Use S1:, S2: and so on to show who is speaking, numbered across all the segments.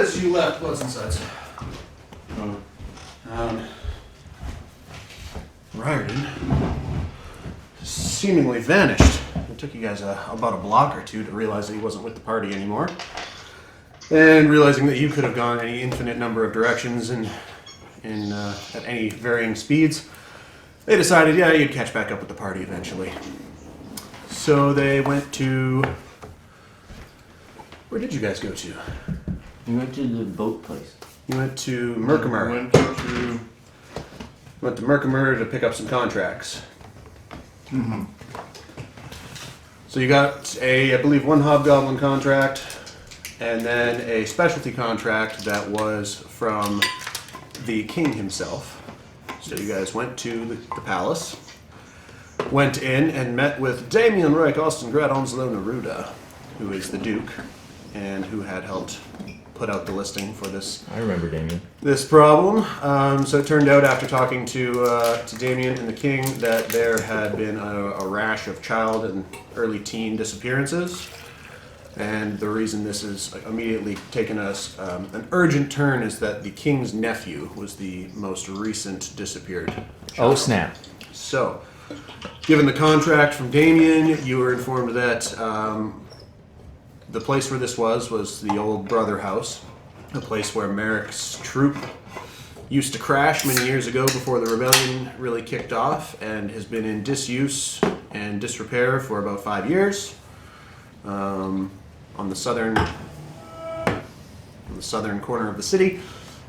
S1: as you left, what's inside? Ryerden seemingly vanished. It took you guys about a block or two to realize that he wasn't with the party anymore. And realizing that you could have gone any infinite number of directions and at any varying speeds, they decided, yeah, you'd catch back up with the party eventually. So they went to... Where did you guys go to?
S2: We went to the boat place.
S1: You went to Merkimer. Went to Merkimer to pick up some contracts.
S3: Mm-hmm.
S1: So you got I believe, one Hobgoblin contract, and then a specialty contract that was from the king himself. So you guys went to the palace, went in and met with Damien Reich Ostengrad Onslow Neruda, who is the duke, and who had helped put out the listing for this.
S4: I remember Damien.
S1: This problem. So it turned out after talking to Damien and the king that there had been a rash of child and early teen disappearances. And the reason this has immediately taken us an urgent turn is that the king's nephew was the most recent disappeared child.
S4: Oh, snap.
S1: So, given the contract from Damien, you were informed that the place where this was the old brother house, a place where Merrick's troop used to crash many years ago before the rebellion really kicked off, and has been in disuse and disrepair for about 5 years. On the southern corner of the city,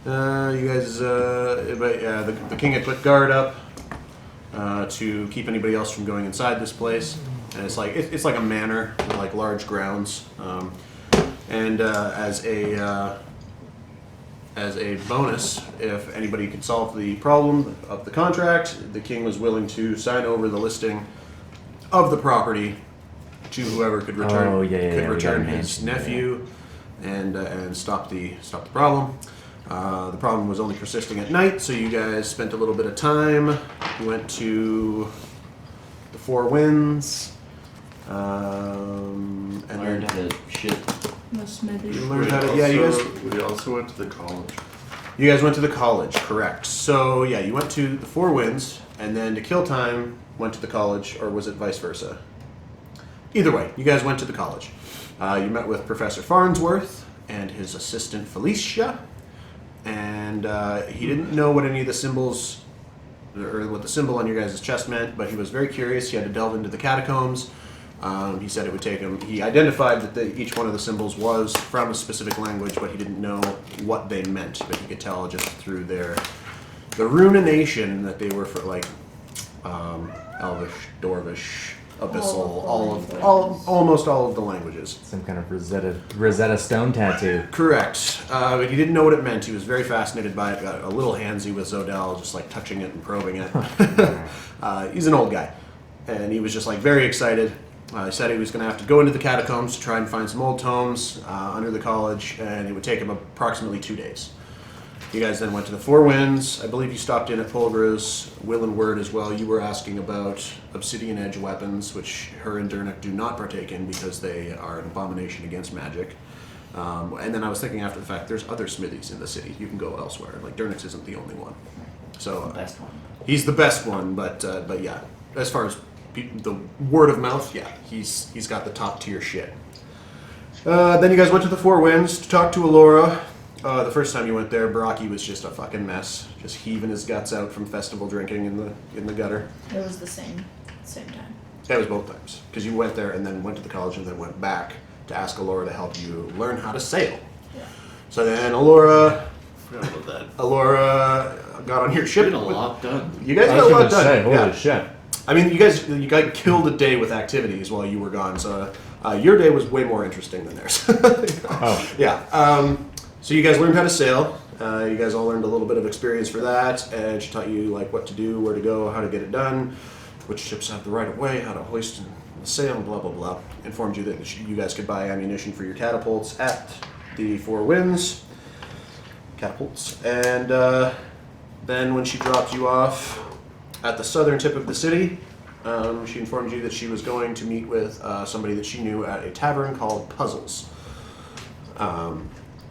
S1: you guys, the king had put guard up to keep anybody else from going inside this place. And it's like a manor with like large grounds, and as a bonus, if anybody could solve the problem of the contract, the king was willing to sign over the listing of the property to whoever could return his nephew and stop the problem. The problem was only persisting at night, so you guys spent a little bit of time. You went to the Four Winds. And
S2: learned how to ship.
S5: The smithy.
S1: you learned how to. Yeah, you guys.
S3: We also went to the college.
S1: You guys went to the college, correct? So yeah, you went to the Four Winds, and then to kill time went to the college, or was it vice versa? Either way, you guys went to the college. You met with Professor Farnsworth and his assistant Felicia, and he didn't know what any of the symbols, or what the symbol on your guys' chest meant, but he was very curious. He had to delve into the catacombs. He said it would take him. He identified that each one of the symbols was from a specific language, but he didn't know what they meant. But he could tell just through the runination that they were for like Elvish, Dwarvish, Abyssal, almost all of the languages.
S4: Some kind of Rosetta Stone tattoo.
S1: Correct. But he didn't know what it meant. He was very fascinated by it. Got a little handsy with Zodel, just like touching it and probing it. He's an old guy, and he was just like very excited. He said he was going to have to go into the catacombs to try and find some old tomes under the college, and it would take him approximately 2 days. You guys then went to the Four Winds. I believe you stopped in at Polgra's Will and Word as well. You were asking about Obsidian Edge weapons, which her and Dernick do not partake in because they are an abomination against magic. And then I was thinking after the fact, there's other smithies in the city. You can go elsewhere. Like, Dernick's isn't the only one. So
S2: The best one.
S1: he's the best one, but yeah, as far as the word of mouth, yeah, he's got the top tier shit. Then you guys went to the Four Winds to talk to Alora. The first time you went there, Baraki was just a fucking mess, just heaving his guts out from festival drinking in the gutter.
S5: It was the same time.
S1: That was both times, because you went there and then went to the college and then went back to ask Alora to help you learn how to sail.
S5: Yeah.
S1: So then Alora
S3: Forgot about that.
S1: Alora got on your ship.
S2: Been a lot done.
S1: You guys
S4: I
S1: got
S4: was
S1: a lot
S4: gonna
S1: done.
S4: say, holy
S1: Yeah.
S4: shit.
S1: I mean, you guys killed a day with activities while you were gone, so your day was way more interesting than theirs.
S4: Oh.
S1: Yeah. So you guys learned how to sail. You guys all learned a little bit of experience for that, and she taught you like what to do, where to go, how to get it done, which ships have the right of way, how to hoist the sail, blah blah blah. Informed you that you guys could buy ammunition for your catapults at the Four Winds catapults, and then when she dropped you off at the southern tip of the city, she informed you that she was going to meet with somebody that she knew at a tavern called Puzzles.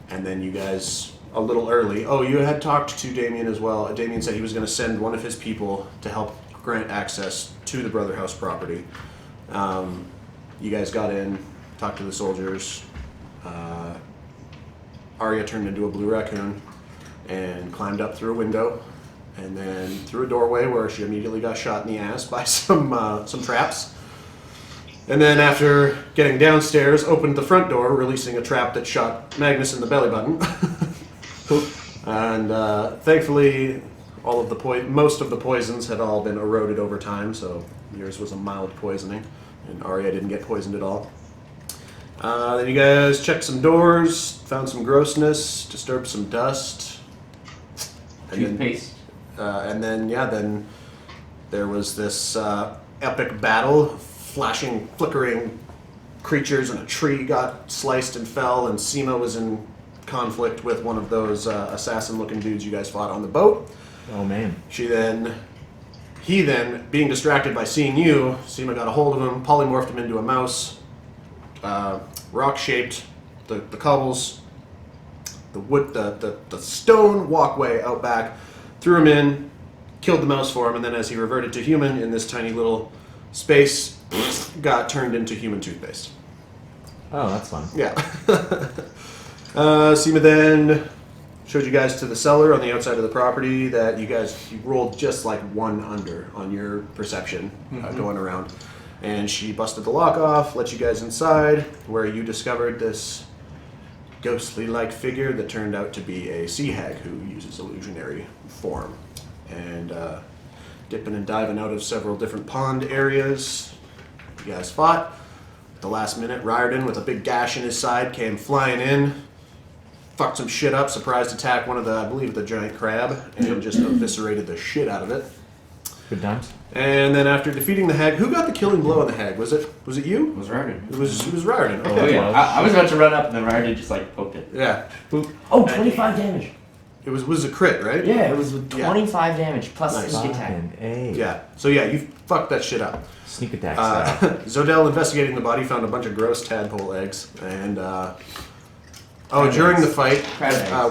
S1: And then you guys, a little early, you had talked to Damien as well. Damien said he was going to send one of his people to help grant access to the Brother House property. You guys got in, talked to the soldiers. Arya turned into a blue raccoon and climbed up through a window and then through a doorway where she immediately got shot in the ass by some traps. And then after getting downstairs, opened the front door, releasing a trap that shot Magnus in the belly button. And thankfully, most of the poisons had all been eroded over time, so yours was a mild poisoning, and Arya didn't get poisoned at all. Then you guys checked some doors, found some grossness, disturbed some dust.
S2: Toothpaste.
S1: And then there was this epic battle. Flashing, flickering creatures, and a tree got sliced and fell, and Seema was in conflict with one of those assassin-looking dudes you guys fought on the boat.
S4: Oh man.
S1: He then, being distracted by seeing you, Seema got a hold of him, polymorphed him into a mouse, rock-shaped, the cobbles, the wood, the stone walkway out back, threw him in, killed the mouse for him, and then as he reverted to human in this tiny little space, got turned into human toothpaste.
S4: Oh, that's fun.
S1: Yeah. Seema then showed you guys to the cellar on the outside of the property that you rolled just like 1 under on your perception going around. And she busted the lock off, let you guys inside, where you discovered this ghostly-like figure that turned out to be a sea hag who uses illusionary form. And dipping and diving out of several different pond areas. You guys fought. At the last minute, Riordan, with a big gash in his side, came flying in, fucked some shit up, surprise attack one of I believe, the giant crab, and just eviscerated the shit out of it.
S4: Good times.
S1: And then after defeating the hag, who got the killing blow on the hag? Was it you?
S2: It was Riordan.
S1: It was Riordan.
S2: Oh,
S1: Okay.
S2: yeah. I was about to run up, and then Riordan just poked it.
S1: Yeah.
S2: Oh, 25 damage.
S1: It was a crit, right?
S2: Yeah, it was with 25 damage plus
S1: Nice.
S2: sneak attack.
S4: Fucking A.
S1: Yeah. So yeah, you fucked that shit up.
S4: Sneak attack style.
S1: Zodell, investigating the body, found a bunch of gross tadpole eggs, and during the fight,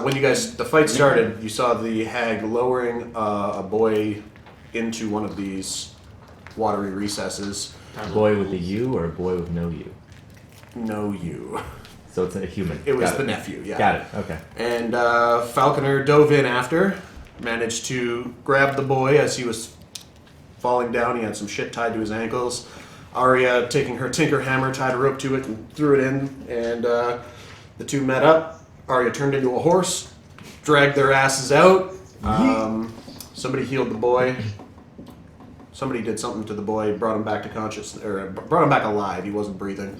S1: when the fight started, you saw the hag lowering a boy into one of these watery recesses.
S4: A boy with a U or a boy with no U?
S1: No, you.
S4: So it's a human.
S1: It was
S4: Got
S1: the nephew. Yeah.
S4: Got it. Okay.
S1: And Falconer dove in after, managed to grab the boy as he was falling down. He had some shit tied to his ankles. Arya, taking her tinker hammer, tied a rope to it and threw it in. And the two met up. Arya turned into a horse, dragged their asses out. Somebody healed the boy. Somebody did something to the boy, brought him back to consciousness, or brought him back alive. He wasn't breathing.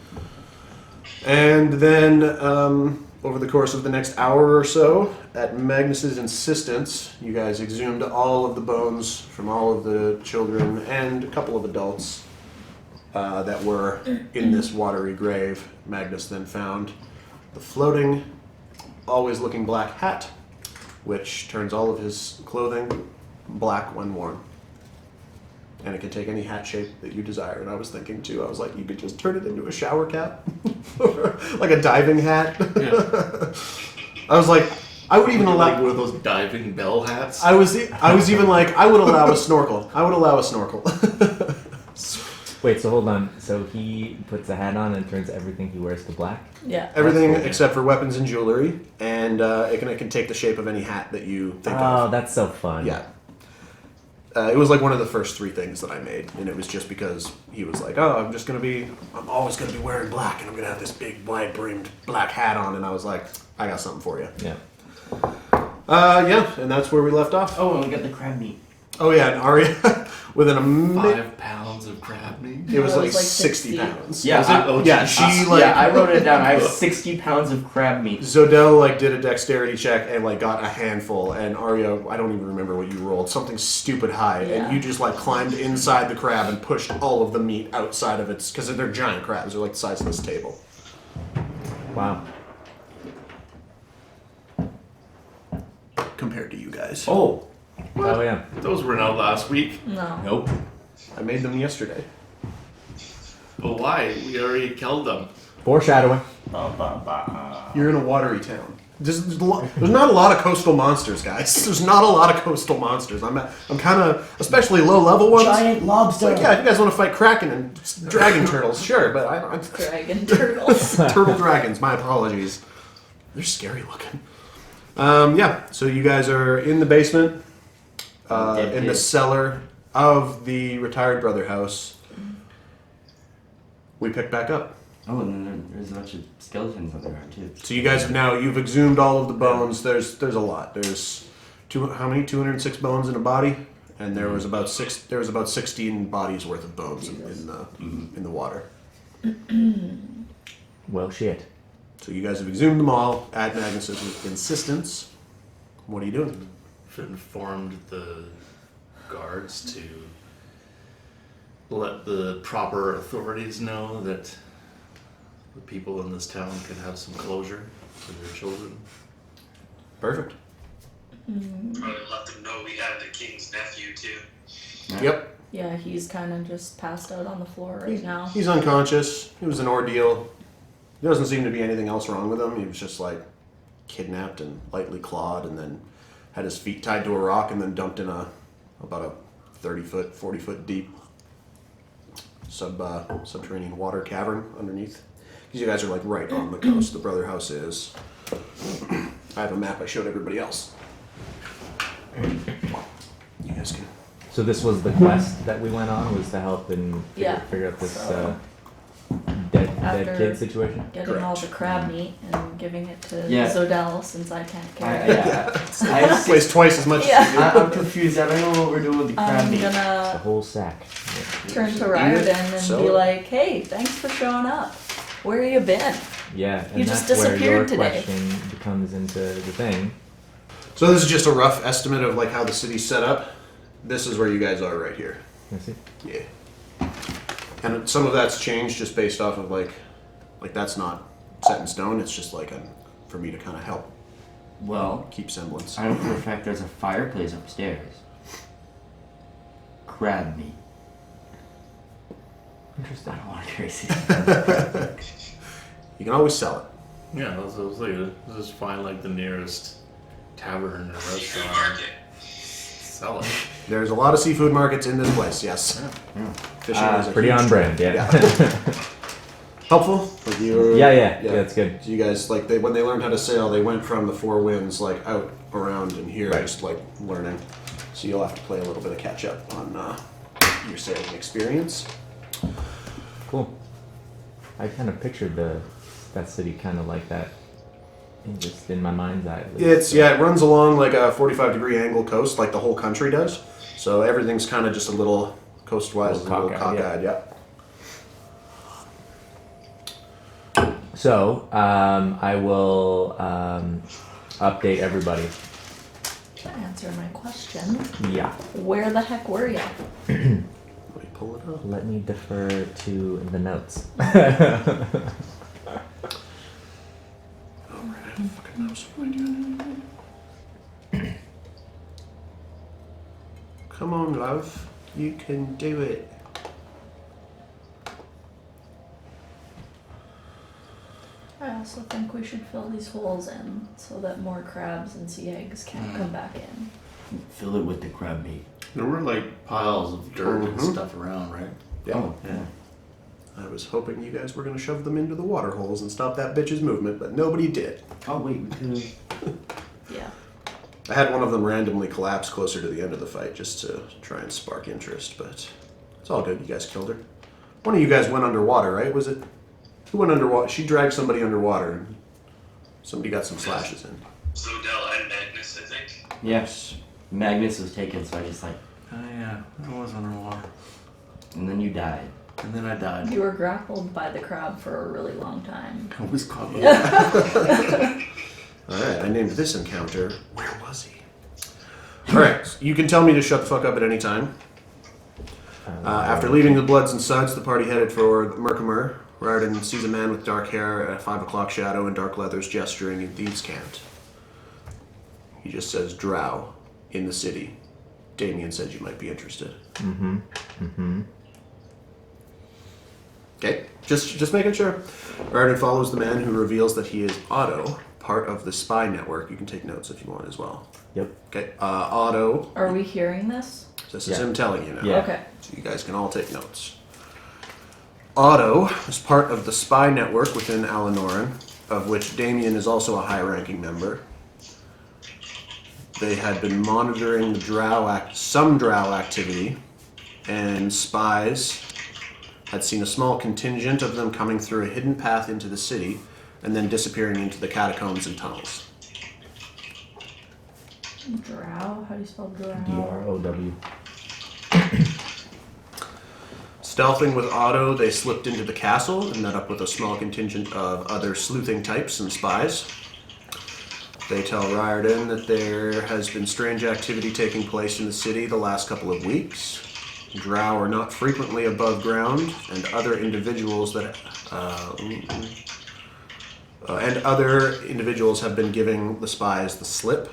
S1: And then, over the course of the next hour or so, at Magnus's insistence, you guys exhumed all of the bones from all of the children and a couple of adults that were in this watery grave. Magnus then found the floating, always looking black hat, which turns all of his clothing black when worn. And it can take any hat shape that you desire. And I was thinking too, I was like, you could just turn it into a shower cap. Like a diving hat.
S3: Yeah.
S1: I was like, I would even
S3: like
S1: allow...
S3: one of those diving bell hats.
S1: I was even like, I would allow a snorkel. I would allow a snorkel.
S4: Wait, so hold on. So he puts a hat on and turns everything he wears to black?
S5: Yeah.
S1: Everything
S4: That's cool.
S1: except for weapons and jewelry. And it can take the shape of any hat that you think
S4: Oh,
S1: of.
S4: that's so fun.
S1: Yeah. It was like one of the first 3 things that I made, and it was just because he was like, "Oh, I'm always gonna be wearing black, and I'm gonna have this big wide-brimmed black hat on," and I was like, "I got something for you."
S4: Yeah.
S1: And that's where we left off.
S2: Oh, and we got the crab meat.
S1: Oh yeah, and Arya, within a minute,
S3: 5 pounds of crab meat.
S1: it was
S5: No,
S1: like 60 pounds.
S2: Yeah,
S3: Was it? Oh,
S1: Yeah,
S3: geez.
S2: I wrote it down. I have 60 pounds of crab meat.
S1: Zodell did a dexterity check and got a handful, and Arya, I don't even remember what you rolled, something stupid high,
S5: Yeah.
S1: and you just climbed inside the crab and pushed all of the meat outside of its, because they're giant crabs, they're the size of this table.
S4: Wow.
S1: Compared to you guys.
S2: Oh,
S4: Oh, yeah.
S3: Those were out last week.
S5: No.
S2: nope.
S1: I made them yesterday.
S3: But why? We already killed them.
S4: Foreshadowing.
S1: You're in a watery town. There's not a lot of coastal monsters, guys. There's not a lot of coastal monsters. I'm kind of, especially low level ones.
S2: Giant lobster.
S1: Like, yeah, if you guys want to fight Kraken and dragon turtles, sure, but I'm
S5: Dragon turtles.
S1: turtle dragons. My apologies. They're scary looking. Yeah, so you guys are in the basement, in the cellar of the retired brother house. We pick back up.
S2: Oh, and then there's a bunch of skeletons on the ground too.
S1: So you guys have you've exhumed all of the bones. There's a lot. There's how many? 206 bones in a body, and there was about 16 bodies worth of bones in the water.
S4: Well, shit.
S1: So you guys have exhumed them all at Magnus's insistence. What are you doing?
S3: Informed the guards to let the proper authorities know that the people in this town can have some closure for their children.
S1: Perfect.
S6: Probably let them know we had the king's nephew too.
S1: Yep.
S5: Yeah, he's kind of just passed out on the floor right now.
S1: He's unconscious. It was an ordeal. There doesn't seem to be anything else wrong with him. He was just like kidnapped and lightly clawed, and then had his feet tied to a rock, and then dumped in about a 30-foot, 40-foot deep subterranean water cavern underneath. Because you guys are like right on the coast. The brother house is. I have a map I showed everybody else. You guys can.
S4: So this was the quest that we went on, was to help and figure out this
S5: So,
S4: dead
S5: after
S4: kid situation?
S5: getting all the crab meat and giving it to
S2: Yeah.
S5: Zodell since I can't carry it.
S2: I
S1: Weighs twice as much as you do.
S2: I'm confused. I don't know what we're doing with the crab
S5: I'm
S2: meat.
S4: The
S5: gonna
S4: whole sack.
S5: turn to Riordan and
S1: So-
S5: be like, hey, thanks for showing up. Where you been?
S4: Yeah, and
S5: You just
S4: that's where your
S5: disappeared today.
S4: question becomes into the thing.
S1: So this is just a rough estimate of like how the city's set up. This is where you guys are right here.
S4: I see.
S1: Yeah. And some of that's changed just based off of like that's not set in stone. It's just like for me to kind of help
S2: Well,
S1: keep semblance.
S2: I know for a fact there's a fireplace upstairs. Crab meat.
S4: Interesting.
S2: I don't want to crazy.
S1: You can always sell it.
S3: Yeah, I was like, just find like the nearest tavern or
S6: Seafood
S3: restaurant.
S6: market.
S3: Sell it.
S1: There's a lot of seafood markets in this place. Yes. Fishing is a
S4: Pretty
S1: huge
S4: on
S1: trade.
S4: brand, yeah.
S1: Helpful. Like you.
S4: Yeah, that's good.
S1: So you guys when they learned how to sail, they went from the Four Winds like out around in here,
S4: Right.
S1: just like learning. So you'll have to play a little bit of catch up on your sailing experience.
S4: Cool. I kind of pictured that city kind of like that, just in my mind's eye. At least.
S1: It runs along like a 45-degree angle coast, like the whole country does. So everything's kind of just a little coastwise, a little cockeyed. Yeah.
S4: So I will update everybody.
S5: To answer my question,
S4: Yeah.
S5: where the heck were you?
S1: Let me pull it up.
S4: Let me defer to the notes.
S1: Fucking knows what am I doing? Come on, love. You can do it.
S5: I also think we should fill these holes in so that more crabs and sea eggs can't come back in.
S2: Fill it with the crab meat.
S3: There were like piles of dirt and
S1: Mhm.
S3: stuff around, right?
S1: Yeah.
S2: Oh, yeah.
S1: I was hoping you guys were going to shove them into the water holes and stop that bitch's movement, but nobody did.
S2: Oh, wait. We could.
S5: Yeah.
S1: I had one of them randomly collapse closer to the end of the fight just to try and spark interest, but it's all good. You guys killed her. One of you guys went underwater, right? Was it? Who went underwater? She dragged somebody underwater, and somebody got some slashes in.
S6: Zodell and Magnus, I think.
S2: Yes. Magnus was taken, so I just like.
S3: Oh yeah, I was underwater.
S2: And then you died.
S3: And then I died.
S5: You were grappled by the crab for a really long time.
S3: I was caught.
S1: Alright, I named this encounter, Where Was He? Alright, so you can tell me to shut the fuck up at any time. After leaving the Bloods and Suds, the party headed for Merkimer. Riordan sees a man with dark hair, a 5 o'clock shadow, and dark leathers gesturing in thieves' cant. He just says, Drow, in the city. Damien said you might be interested. Okay, just making sure. Raridan follows the man who reveals that he is Otto, part of the spy network. You can take notes if you want as well.
S4: Yep.
S1: Okay, Otto.
S5: Are we hearing this?
S1: This is
S4: Yeah.
S1: him telling you now.
S4: Yeah.
S5: Okay.
S1: So you guys can all take notes. Otto is part of the spy network within Alanoran, of which Damien is also a high-ranking member. They had been monitoring the some Drow activity, and spies had seen a small contingent of them coming through a hidden path into the city and then disappearing into the catacombs and tunnels.
S5: Drow? How do you spell drow?
S4: DROW.
S1: Stealthing with Otto, they slipped into the castle and met up with a small contingent of other sleuthing types and spies. They tell Raridan that there has been strange activity taking place in the city the last couple of weeks. Drow are not frequently above ground, and other individuals have been giving the spies the slip.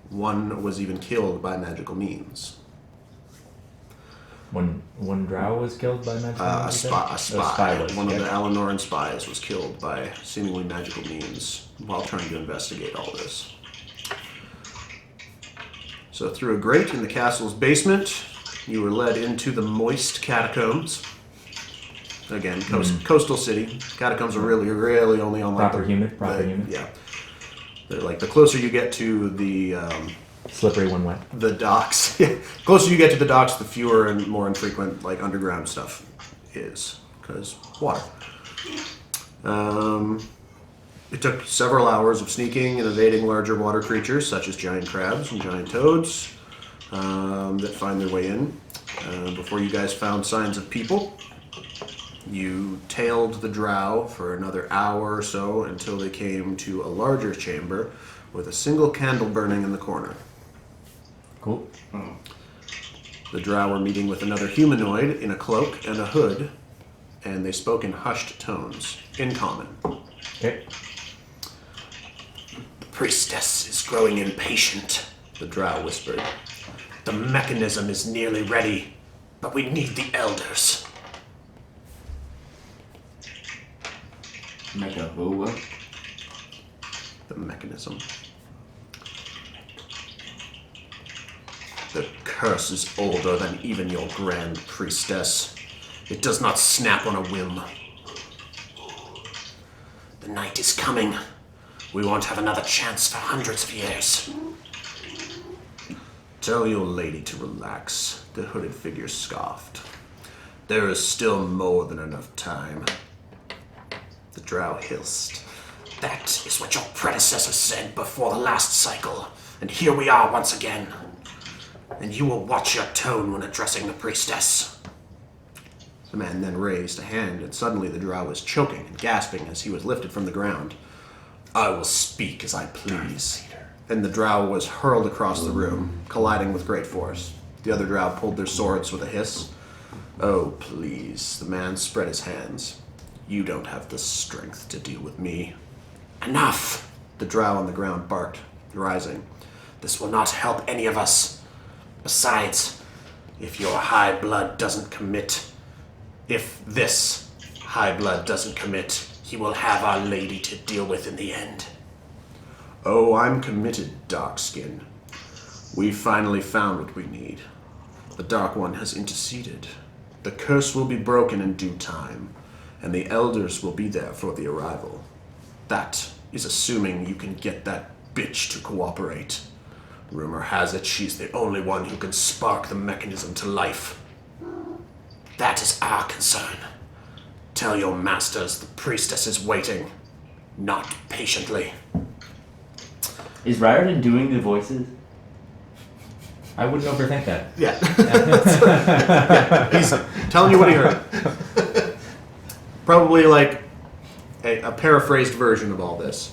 S1: One was even killed by magical means.
S4: One Drow was killed by magical
S1: A
S4: means, you
S1: spy.
S4: said? A spy was,
S1: One of
S4: yeah.
S1: the Alanoran spies was killed by seemingly magical means while trying to investigate all this. So through a grate in the castle's basement, you were led into the moist catacombs. Again, coastal city. Catacombs are really only on like
S4: Proper humid.
S1: Yeah. They're like the closer you get to the
S4: Slippery when wet.
S1: the docks. The closer you get to the docks, the fewer and more infrequent like underground stuff is, because water. It took several hours of sneaking and evading larger water creatures such as giant crabs and giant toads that find their way in. Before you guys found signs of people, you tailed the Drow for another hour or so until they came to a larger chamber with a single candle burning in the corner.
S4: Cool.
S1: The Drow were meeting with another humanoid in a cloak and a hood, and they spoke in hushed tones, in common.
S4: Okay.
S1: The priestess is growing impatient, the Drow whispered. The mechanism is nearly ready, but we need the elders.
S2: Make a who?
S1: The mechanism. The curse is older than even your grand priestess. It does not snap on a whim. The night is coming. We won't have another chance for hundreds of years. Tell your lady to relax, the hooded figure scoffed. There is still more than enough time. The Drow hissed. That is what your predecessor said before the last cycle, and here we are once again. And you will watch your tone when addressing the priestess. The man then raised a hand, and suddenly the Drow was choking and gasping as he was lifted from the ground. I will speak as I please. And the Drow was hurled across the room, colliding with great force. The other Drow pulled their swords with a hiss. Oh, please. The man spread his hands. You don't have the strength to deal with me. Enough! The Drow on the ground barked, rising. This will not help any of us. Besides, if this high blood doesn't commit, he will have Our Lady to deal with in the end. Oh, I'm committed, Darkskin. We've finally found what we need. The Dark One has interceded. The curse will be broken in due time, and the elders will be there for the arrival. That is assuming you can get that bitch to cooperate. Rumor has it she's the only one who can spark the mechanism to life. That is our concern. Tell your masters the priestess is waiting, not patiently.
S2: Is Raridan doing the voices?
S4: I wouldn't overthink that.
S1: Yeah. He's telling you what he heard. Probably like a paraphrased version of all this.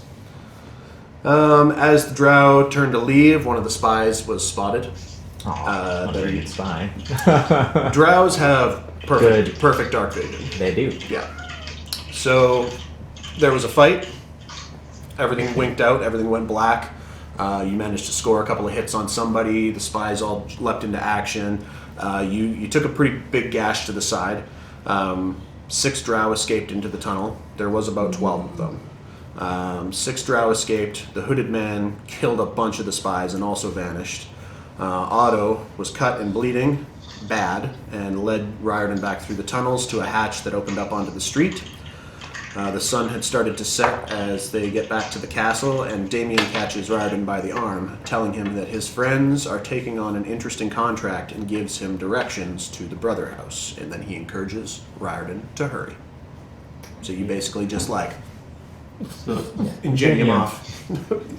S1: As the Drow turned to leave, one of the spies was spotted.
S4: Oh, very good spy.
S1: Drows have perfect dark vision.
S4: They do.
S1: Yeah. So there was a fight. Everything winked out. Everything went black. You managed to score a couple of hits on somebody. The spies all leapt into action. You took a pretty big gash to the side. 6 Drow escaped into the tunnel. There was about 12 of them. 6 Drow escaped. The hooded man killed a bunch of the spies and also vanished. Otto was cut and bleeding bad and led Riordan back through the tunnels to a hatch that opened up onto the street. The sun had started to set as they get back to the castle, and Damien catches Riordan by the arm, telling him that his friends are taking on an interesting contract and gives him directions to the Brother House, and then he encourages Riordan to hurry. So you basically just like ingenie him off.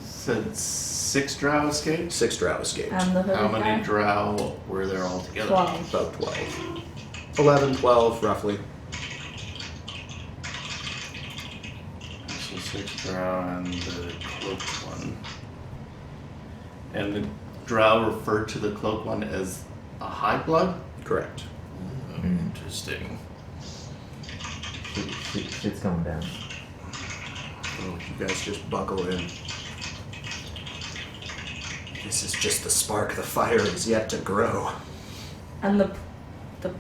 S3: Said 6 Drow escaped?
S1: 6 Drow escaped.
S5: And the hooded
S3: How many
S5: guy?
S3: Drow were there all together?
S5: 12.
S1: About 12. 11, 12, roughly.
S3: So 6 Drow and the cloaked one. And the Drow referred to the cloaked one as a high blood?
S1: Correct.
S3: Interesting.
S4: Shit's going down.
S1: Oh, you guys just buckle in. This is just the spark. The fire is yet to grow.
S5: And the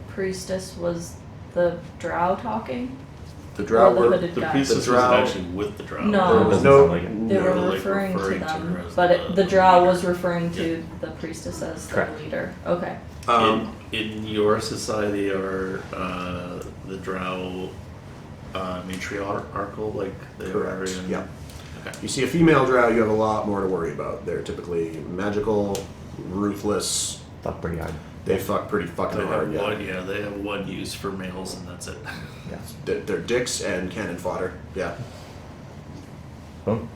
S5: priestess was the Drow talking?
S1: The Drow
S5: Or the
S1: were...
S5: hooded
S3: The
S5: guy?
S3: priestess
S1: The Drow-
S3: was actually with the Drow.
S5: No.
S1: There was
S4: Doesn't
S1: no...
S4: sound like it.
S5: They were
S3: like
S5: referring to
S3: referring to
S5: them,
S3: her as
S5: but
S3: the
S5: the Drow
S3: leader.
S5: was referring to the priestess as the
S4: Correct.
S5: leader. Okay.
S3: In your society, are the Drow matriarchal like they are
S1: Correct.
S3: in?
S1: Yeah.
S3: Okay.
S1: You see a female Drow, you have a lot more to worry about. They're typically magical, ruthless.
S4: Fuck pretty hard.
S1: They fuck pretty fucking
S3: They
S1: hard.
S3: have
S1: Yeah.
S3: one, yeah, they have one use for males, and that's it.
S4: Yeah.
S1: They're dicks and cannon fodder. Yeah.
S4: Boom.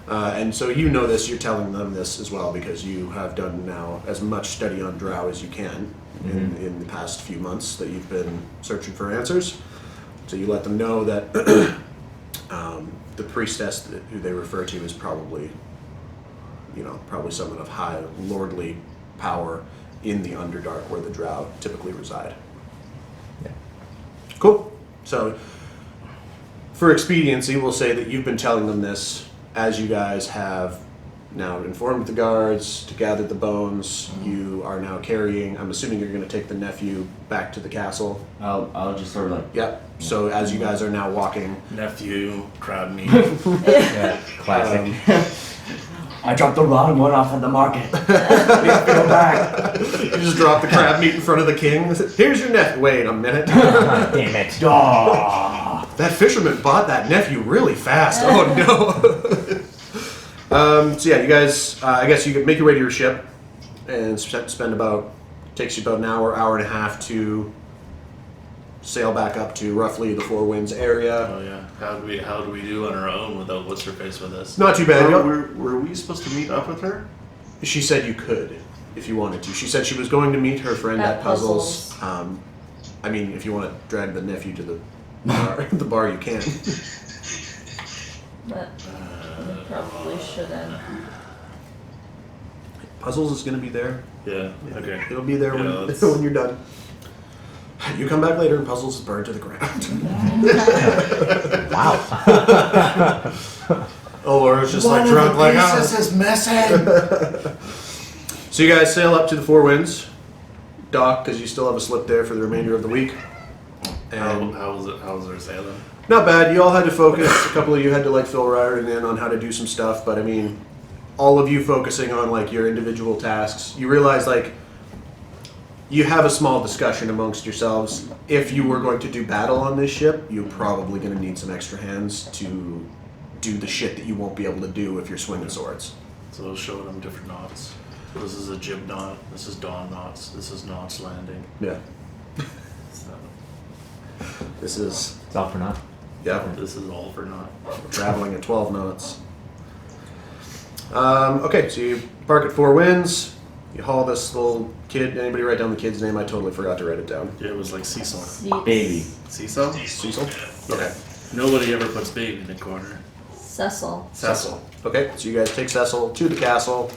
S1: And so you know this, you're telling them this as well because you have done now as much study on Drow as you can in the past few months that you've been searching for answers. So you let them know that the priestess who they refer to is probably, probably someone of high lordly power in the Underdark where the Drow typically reside.
S4: Yeah.
S1: Cool. So for expediency, we'll say that you've been telling them this as you guys have now informed the guards to gather the bones. You are now carrying, I'm assuming you're going to take the nephew back to the castle.
S2: I'll just sort of like.
S1: Yep. So as you guys are now walking,
S3: Nephew, crab meat.
S4: Yeah. Classic.
S2: I dropped the wrong one off at the market. We have to go back.
S1: you just drop the crab meat in front of the king. Here's your nephew. Wait a minute.
S4: Damn it.
S2: Oh.
S1: That fisherman bought that nephew really fast. Oh no. So yeah, you guys, I guess you could make your way to your ship and spend about, takes you about an hour and a half to sail back up to roughly the Four Winds area.
S3: Oh yeah. How do we do on our own without what's her face with us?
S1: Not too bad.
S3: Were we supposed to meet up with her?
S1: She said you could if you wanted to. She said she was going to meet her friend at
S5: At
S1: Puzzles. I mean, if you want to drag the nephew to the bar, the bar you can.
S5: But we probably shouldn't.
S1: Puzzles is going to be there.
S3: Yeah. Okay.
S1: It'll be there
S3: Yeah, let's-
S1: when you're done. You come back later and Puzzles is burned to the ground.
S4: Wow.
S1: Oh, Laura's just like drunk, like,
S3: is missing.
S1: So you guys sail up to the Four Winds, dock, because you still have a slip there for the remainder of the week. And
S3: How was our sailing?
S1: not bad. You all had to focus. A couple of you had to like fill Riordan in on how to do some stuff, but I mean, all of you focusing on like your individual tasks. You realize like you have a small discussion amongst yourselves. If you were going to do battle on this ship, you're probably going to need some extra hands to do the shit that you won't be able to do if you're swinging swords.
S3: So showing them different knots. This is a jib knot. This is dawn knots. This is knots landing.
S1: Yeah.
S3: So
S1: This is
S4: It's all for naught.
S3: this is all for knot.
S1: traveling at 12 knots. Okay, so you park at Four Winds. You haul this little kid. Anybody write down the kid's name? I totally forgot to write it down.
S3: Yeah, it was like Cecil.
S2: Baby.
S3: Cecil?
S1: Cecil? Okay.
S3: Nobody ever puts baby in the corner.
S5: Cecil.
S3: Cecil.
S1: Okay, so you guys take Cecil to the castle.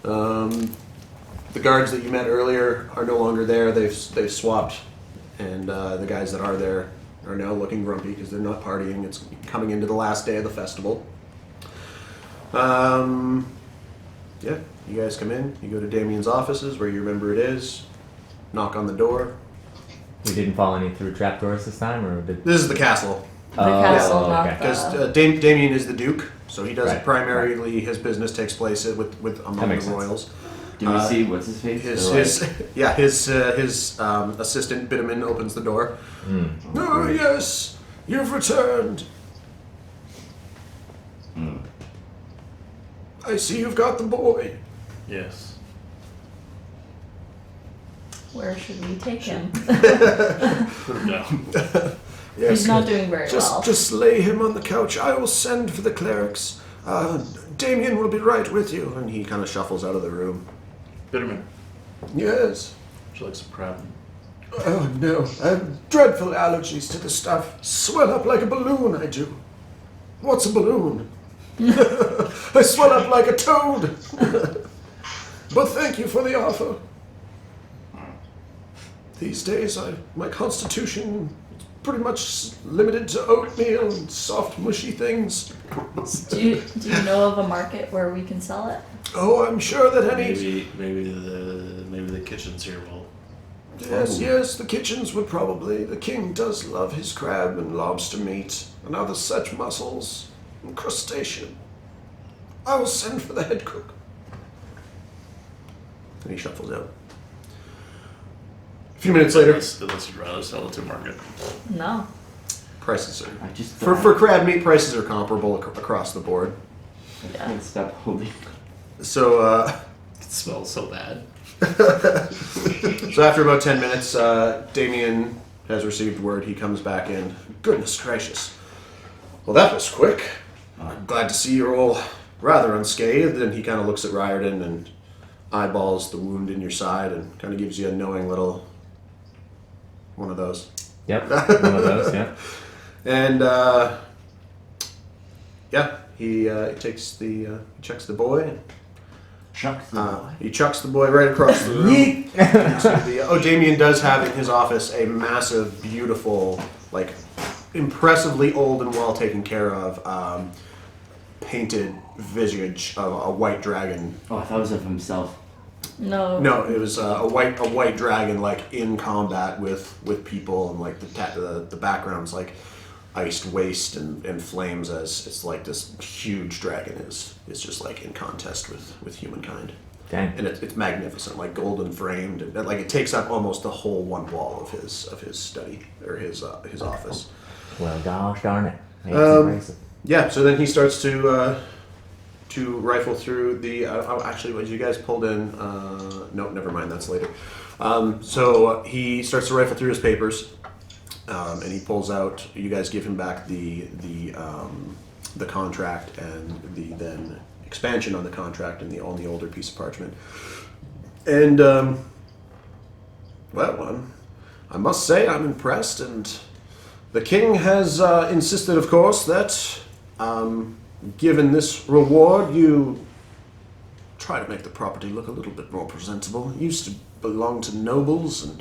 S1: The guards that you met earlier are no longer there. They've swapped, and the guys that are there are now looking grumpy because they're not partying. It's coming into the last day of the festival. Yeah, you guys come in. You go to Damien's offices where you remember it is. Knock on the door.
S4: We didn't fall any through trapdoors this time, or did?
S1: This is the castle.
S5: The castle,
S4: okay.
S5: not
S1: Because
S5: the...
S1: Damien is the Duke, so he does
S4: Right.
S1: primarily his business takes place with among
S4: makes
S1: the
S4: sense.
S1: royals.
S2: Do we see what's his face?
S1: His assistant Bitterman opens the door. Oh yes, you've returned. I see you've got the boy.
S3: Yes.
S5: Where should we take him?
S3: Put him down.
S1: Yes,
S5: He's not doing very well.
S1: Just lay him on the couch. I will send for the clerics. Damien will be right with you. And he kind of shuffles out of the room.
S3: Bitterman,
S1: Yes.
S3: would you like some crab?
S1: Oh no, I have dreadful allergies to the stuff. Swell up like a balloon, I do. What's a balloon? I swell up like a toad. But thank you for the offer. These days, my constitution is pretty much limited to oatmeal and soft, mushy things.
S5: Do you know of a market where we can sell it?
S1: Oh, I'm sure that any...
S3: Maybe the kitchens here will.
S1: Yes, the kitchens would probably. The king does love his crab and lobster meat and other such mussels and crustacean. I will send for the head cook. And he shuffles out. A few minutes later,
S3: Unless you'd rather sell it to market.
S5: No.
S1: prices are...
S2: I just
S1: For crab meat, prices are comparable across the board.
S2: I can't stop holding.
S1: So,
S3: It smells so bad.
S1: So after about 10 minutes, Damien has received word. He comes back in. Goodness gracious. Well, that was quick. I'm glad to see you're all rather unscathed. And he kind of looks at Riordan and eyeballs the wound in your side and kind of gives you a knowing little one of those.
S4: Yep, one of those. Yeah.
S1: And he takes he checks the boy.
S2: Shucks.
S1: He chucks the boy right across the room. into Damien does have in his office a massive, beautiful, like impressively old and well taken care of painted visage of a white dragon.
S2: Oh, I thought it was of himself.
S5: No.
S1: No, it was a white dragon like in combat with people, and like the background's like iced waste and flames as it's like this huge dragon is just like in contest with humankind.
S4: Dang.
S1: And it's magnificent, like golden framed, and like it takes up almost the whole one wall of his study or his office.
S4: Well, gosh darn it. It's impressive.
S1: Yeah, so then he starts to rifle through the. Actually, what you guys pulled in? No, never mind. That's later. So he starts to rifle through his papers, and he pulls out. You guys give him back the contract and the then expansion on the contract and on the older piece of parchment. And I must say I'm impressed, and the king has insisted, of course, that. Given this reward, you try to make the property look a little bit more presentable. It used to belong to nobles, and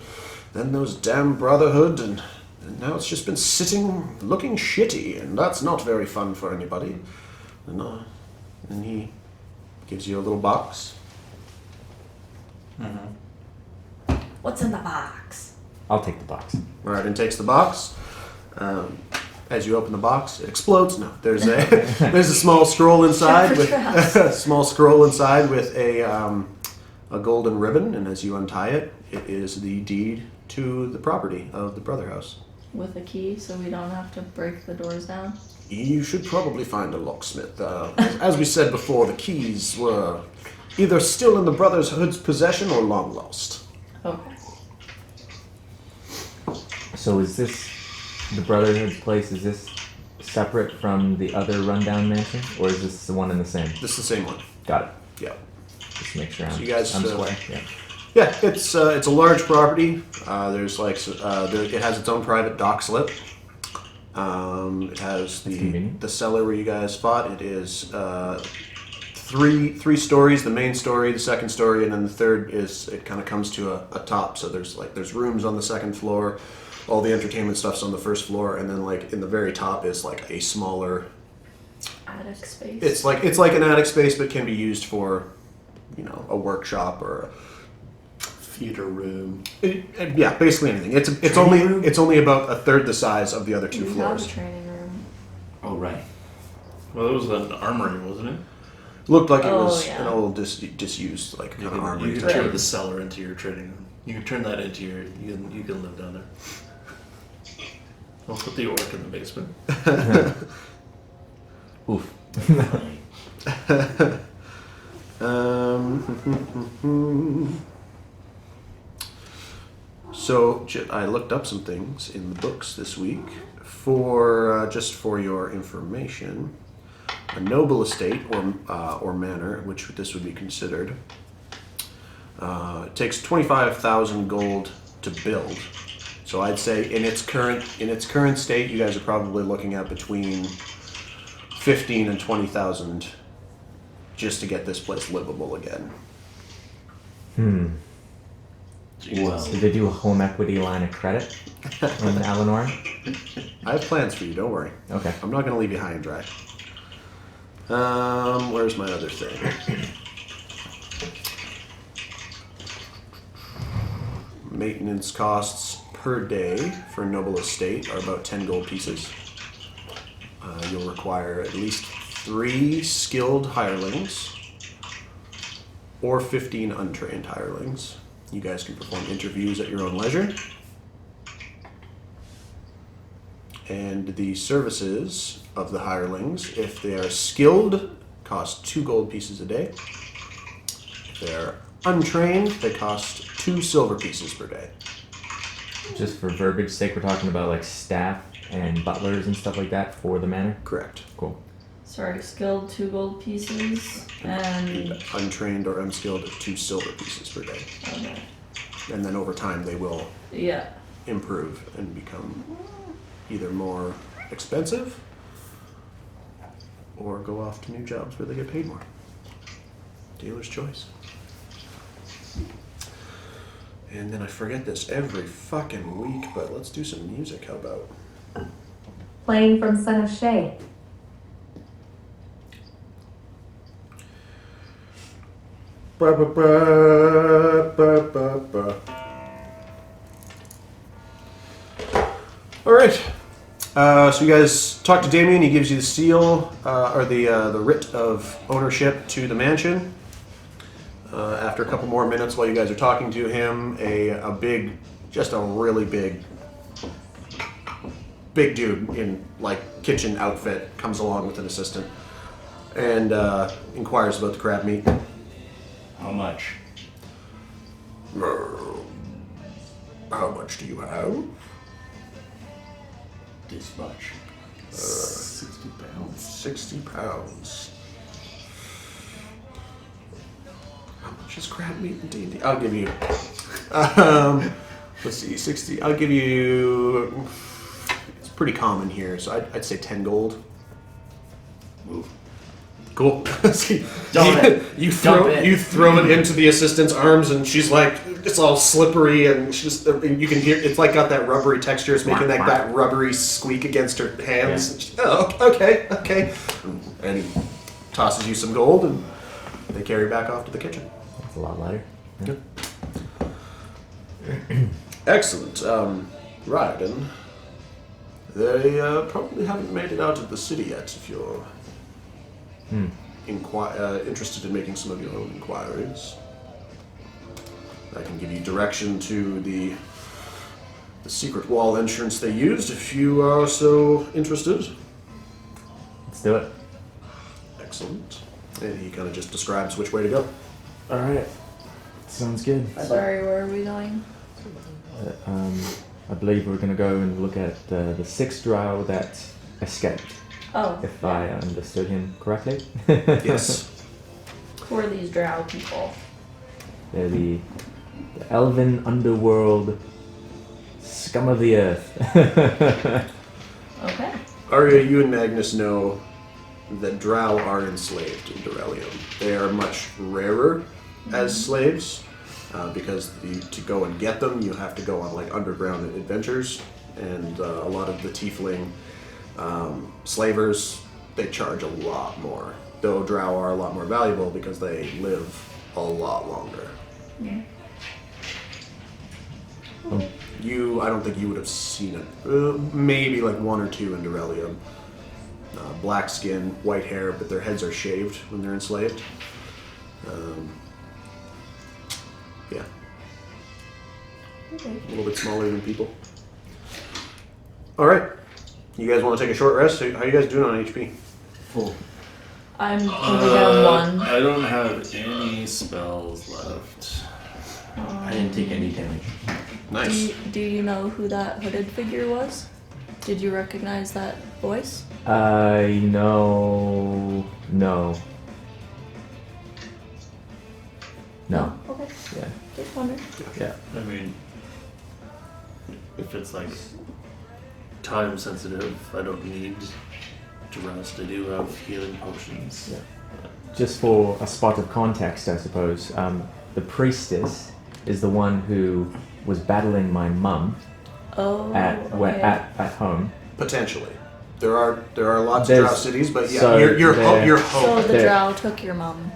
S1: then those damn brotherhood, and now it's just been sitting, looking shitty, and that's not very fun for anybody. And he gives you a little box.
S5: What's in the box?
S4: I'll take the box.
S1: Rarden takes the box. As you open the box, it explodes. No, there's a small scroll inside with a small scroll inside with a golden ribbon, and as you untie it, it is the deed to the property of the Brother House.
S5: With a key, so we don't have to break the doors down.
S1: You should probably find a locksmith. As we said before, the keys were either still in the Brotherhood's possession or long lost.
S5: Okay.
S4: So is this the Brotherhood's place? Is this separate from the other rundown mansion, or is this the one and the same?
S1: This is the same one.
S4: Got it.
S1: Yeah.
S4: Just to make sure
S1: So you guys,
S4: I'm square. Yeah.
S1: Yeah, it's a large property. There's like it has its own private dock slip. It has the cellar where you guys fought. It is three stories. The main story, the second story, and then the third is it kind of comes to a top. So there's rooms on the second floor. All the entertainment stuff's on the first floor, and then like in the very top is like a smaller
S5: Attic space.
S1: It's like an attic space, but can be used for, a workshop or
S3: theater room.
S1: Yeah, basically anything. It's only about a third the size of the other two
S5: We have
S1: floors.
S5: a training room.
S2: Oh, right.
S3: Well, it was an armory, wasn't it?
S1: Looked like it
S5: Oh,
S1: was
S5: yeah.
S1: an old disused like kind of armory.
S3: You
S1: type.
S3: can turn the cellar into your training room. You can turn that into your. You can live down there. I'll put the orc in the basement.
S4: Oof.
S1: So I looked up some things in the books this week for just for your information. A noble estate or manor, which this would be considered, it takes 25,000 gold to build. So I'd say in its current state, you guys are probably looking at between 15 and 20,000 just to get this place livable again.
S2: Well,
S4: Did they do a home equity line of credit in Alanor?
S1: I have plans for you. Don't worry.
S4: Okay.
S1: I'm not going to leave you high and dry. Where's my other thing? Maintenance costs per day for a noble estate are about 10 gold pieces. You'll require at least 3 skilled hirelings or 15 untrained hirelings. You guys can perform interviews at your own leisure. And the services of the hirelings, if they are skilled, cost 2 gold pieces a day. If they are untrained, they cost 2 silver pieces per day.
S4: Just for verbiage sake, we're talking about like staff and butlers and stuff like that for the manor?
S1: Correct.
S4: Cool.
S5: Sorry, skilled 2 gold pieces and
S1: Untrained or unskilled, 2 silver pieces per day.
S5: okay.
S1: And then over time, they will
S5: Yeah.
S1: improve and become either more expensive or go off to new jobs where they get paid more. Dealer's choice. And then I forget this every fucking week, but let's do some music. How about?
S7: Playing from Son of Shay.
S1: Ba, ba, ba, ba, ba, ba. All right. So you guys talk to Damien. He gives you the seal or the writ of ownership to the mansion. After a couple more minutes, while you guys are talking to him, a really big dude in like kitchen outfit comes along with an assistant and inquires about the crab meat.
S2: how much?
S1: How much do you have?
S2: This much.
S3: 60 pounds.
S1: 60 pounds. How much is crab meat in D&D? I'll give you... let's see, 60. I'll give you... It's pretty common here, so I'd say 10 gold.
S2: Move.
S1: Cool.
S2: Dump it.
S1: You
S2: Dump it.
S1: throw it into the assistant's arms, and she's like, it's all slippery, and she's you can hear it's like got that rubbery texture. It's making like that rubbery squeak against her hands. And she's, oh, okay. And he tosses you some gold, and they carry back off to the kitchen.
S4: That's a lot lighter. Yeah.
S1: Excellent. Ryden. They probably haven't made it out of the city yet. If you're interested in making some of your own inquiries, I can give you direction to the secret wall entrance they used if you are so interested.
S4: Let's do it.
S1: Excellent. And he kind of just describes which way to go.
S4: All right. Sounds good.
S5: Sorry, where are we going?
S4: I believe we're going to go and look at the 6th Drow that escaped,
S5: Oh,
S4: if I understood him correctly.
S1: Yes.
S5: who are these Drow people?
S4: They're the elven underworld scum of the earth.
S5: Okay.
S1: Arya, you and Magnus know that Drow are enslaved in Dorelium. They are much rarer as slaves because to go and get them, you have to go on like underground adventures, and a lot of the tiefling slavers, they charge a lot more. Though Drow are a lot more valuable because they live a lot longer.
S5: Yeah.
S1: I don't think you would have seen it. Maybe like one or two in Dorelium. Black skin, white hair, but their heads are shaved when they're enslaved. Yeah.
S5: Okay.
S1: A little bit smaller than people. Alright. You guys want to take a short rest? How are you guys doing on HP?
S2: Full.
S5: I'm only down one.
S3: I don't have any spells left.
S2: I didn't take any damage.
S1: Nice.
S5: Do you know who that hooded figure was? Did you recognize that voice?
S4: No.
S5: Okay.
S4: Yeah.
S5: Just wondering.
S4: Yeah.
S3: I mean, if it's like time sensitive, I don't need to rest. I do have healing potions.
S4: Yeah. Just for a spot of context, I suppose, the priestess is the one who was battling my mum
S5: Oh.
S4: at home.
S1: Potentially. There are lots
S4: There's-
S1: of Drow cities, but yeah,
S4: so
S1: your
S4: there-
S1: hope.
S5: So the
S4: There.
S5: Drow took your mum.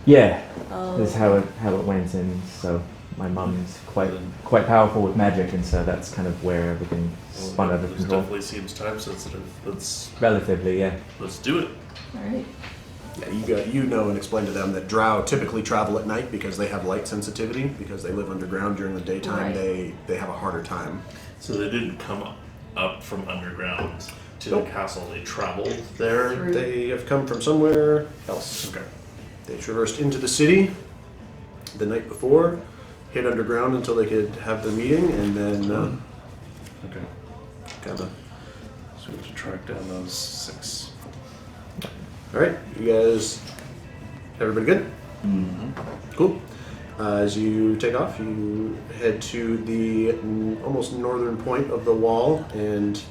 S4: Yeah,
S5: Oh.
S4: this is how it went, and so my mum's quite powerful with magic, and so that's kind of where everything spun out of
S3: This
S4: control.
S3: definitely seems time sensitive.
S4: Relatively, yeah.
S3: Let's do it.
S5: Alright.
S1: Yeah, you know and explain to them that Drow typically travel at night because they have light sensitivity, because they live underground during the daytime.
S5: Right.
S1: They have a harder time.
S3: So they didn't come up from underground to
S1: Nope.
S3: the castle. They traveled there.
S5: Through-
S1: They have come from somewhere else.
S3: Okay.
S1: They traversed into the city the night before, hid underground until they could have the meeting, and then
S3: Okay.
S1: kind of.
S3: So we have to track down those 6.
S1: All right, you guys, everybody good?
S2: Mm-hmm.
S1: Cool. As you take off, you head to the almost northern point of the wall, and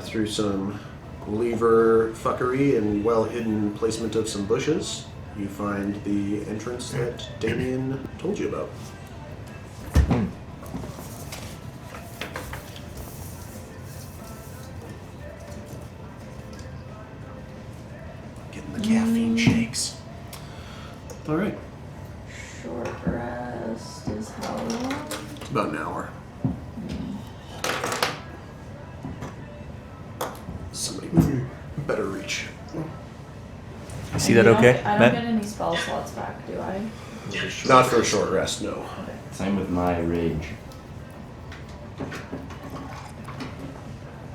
S1: through some lever fuckery and well-hidden placement of some bushes, you find the entrance that Damien told you about. Getting the caffeine shakes. All right,
S5: Short rest is how long?
S1: it's about an hour. Somebody better reach.
S4: See that okay,
S5: I don't
S4: Matt?
S5: get any spell slots back, do I?
S1: Not for a short rest, no.
S5: Okay.
S2: Same with my rage.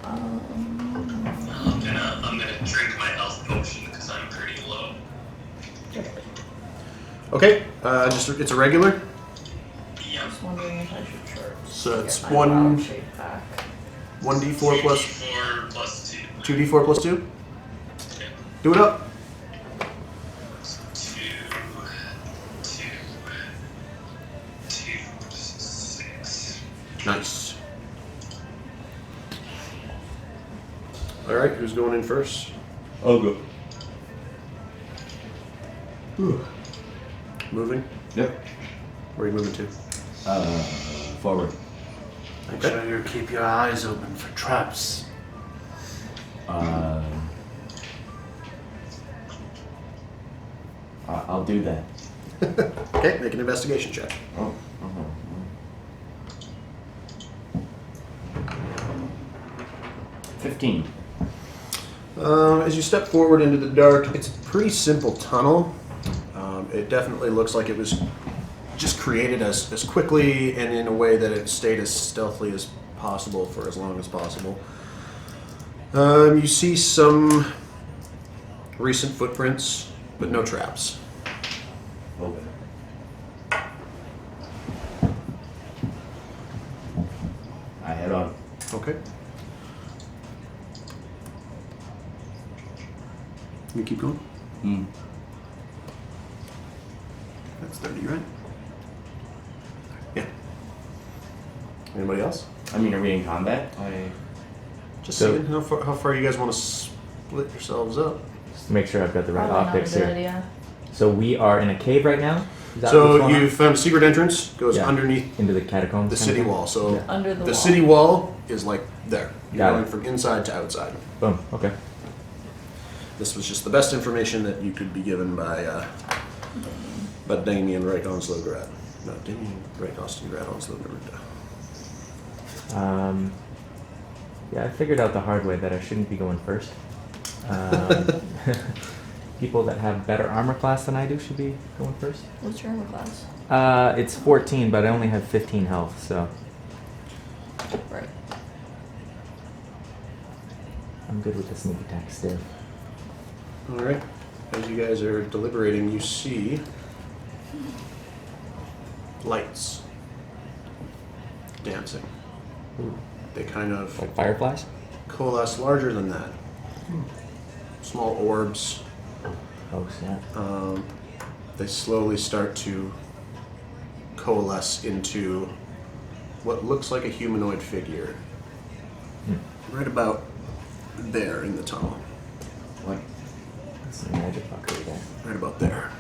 S6: I'm gonna drink my health potion because I'm pretty low.
S1: Okay, it's a regular.
S6: Yep.
S5: Just wondering if I should short.
S1: So it's
S5: get my
S1: one-
S5: wild shape back.
S1: 1d4 plus
S6: 4 plus 2.
S1: 2d4 plus 2.
S6: Okay.
S1: Do it up.
S6: 2, 6.
S1: Nice. All right, who's going in first?
S2: I'll go.
S1: Moving.
S2: Yep.
S1: Where are you moving to?
S2: Forward.
S3: Make
S1: Okay.
S3: sure you keep your eyes open for traps.
S2: I'll do that.
S1: Okay, make an investigation check.
S2: Oh. 15.
S1: As you step forward into the dark, it's a pretty simple tunnel. It definitely looks like it was just created as quickly and in a way that it stayed as stealthily as possible for as long as possible. You see some recent footprints, but no traps.
S2: Okay. I head on.
S1: Okay. You keep going?
S2: Hmm.
S1: That's 30, right? Yeah. Anybody else?
S2: I mean, are we in combat?
S1: Just
S4: So-
S1: seeing how far you guys want to split yourselves up.
S4: Just to make sure I've got the right
S5: Probably not a
S4: optics
S5: good
S4: here.
S5: idea.
S4: So we are in a cave right now? Is that what's
S1: So
S4: going on?
S1: you found a secret entrance, goes
S4: Yeah.
S1: underneath
S4: Into the catacombs?
S1: the
S4: kind of
S1: city
S4: thing?
S1: wall. So
S4: Yeah.
S5: Under the
S1: the
S5: wall.
S1: city wall is like there. You're
S4: Got
S1: going
S4: it.
S1: from inside to outside.
S4: Boom, okay.
S1: This was just the best information that you could be given by Damien Reich Onslograd. Not Damien Reich Ostengrad Onslograd.
S4: Yeah, I figured out the hard way that I shouldn't be going first. People that have better armor class than I do should be going first.
S5: What's your armor class?
S4: It's 14, but I only have 15 health, so
S5: Right.
S4: I'm good with the sneak attack still.
S1: All right. As you guys are deliberating, you see lights dancing.
S4: Ooh.
S1: They kind of
S4: Like fireflies?
S1: coalesce larger than that. Small orbs.
S4: Oh, snap.
S1: They slowly start to coalesce into what looks like a humanoid figure. Right about there in the tunnel.
S2: What?
S4: That's some magic fuckery there.
S1: Right about there.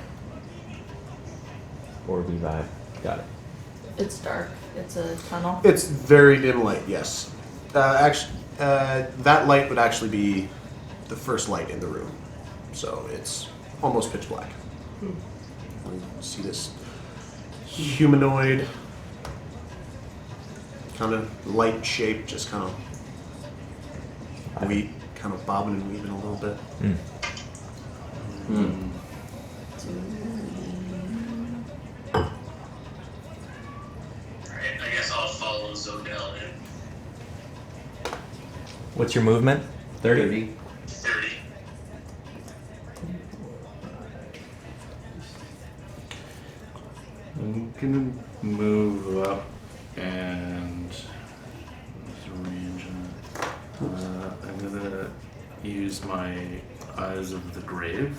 S4: Orby vibe. Got it.
S5: It's dark. It's a tunnel.
S1: It's very dim light, yes. That light would actually be the first light in the room. So it's almost pitch black. You see this humanoid kind of light shape, just kind of bobbing and weaving a little bit.
S6: Alright, I guess I'll follow Zodel in.
S4: What's your movement? 30?
S6: 30.
S3: I'm gonna move up and what's the range on it? I'm gonna use my Eyes of the Grave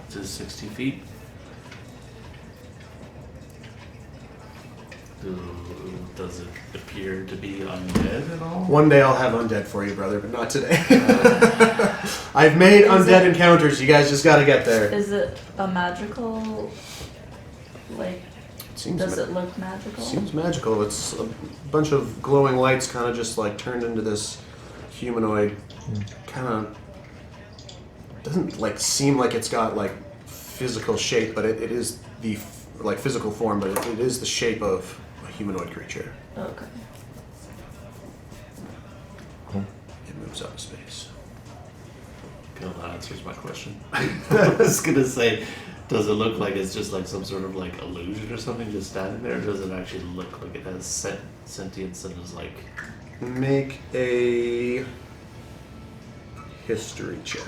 S3: to 60 feet. Does it appear to be undead at all?
S1: One day I'll have undead for you, brother, but not today. I've made undead encounters. You guys just gotta get there.
S5: Is it a magical? Like, does it look magical?
S1: Seems magical. It's a bunch of glowing lights kind of just like turned into this humanoid. Kind of doesn't like seem like it's got like physical shape, but it is the like physical form, but it is the shape of a humanoid creature.
S5: Okay.
S4: Cool.
S1: It moves up a space.
S3: Well, that answers my question. I was gonna say, does it look like it's just like some sort of like illusion or something just standing there, or does it actually look like it has sentience and is like...
S1: Make a history check.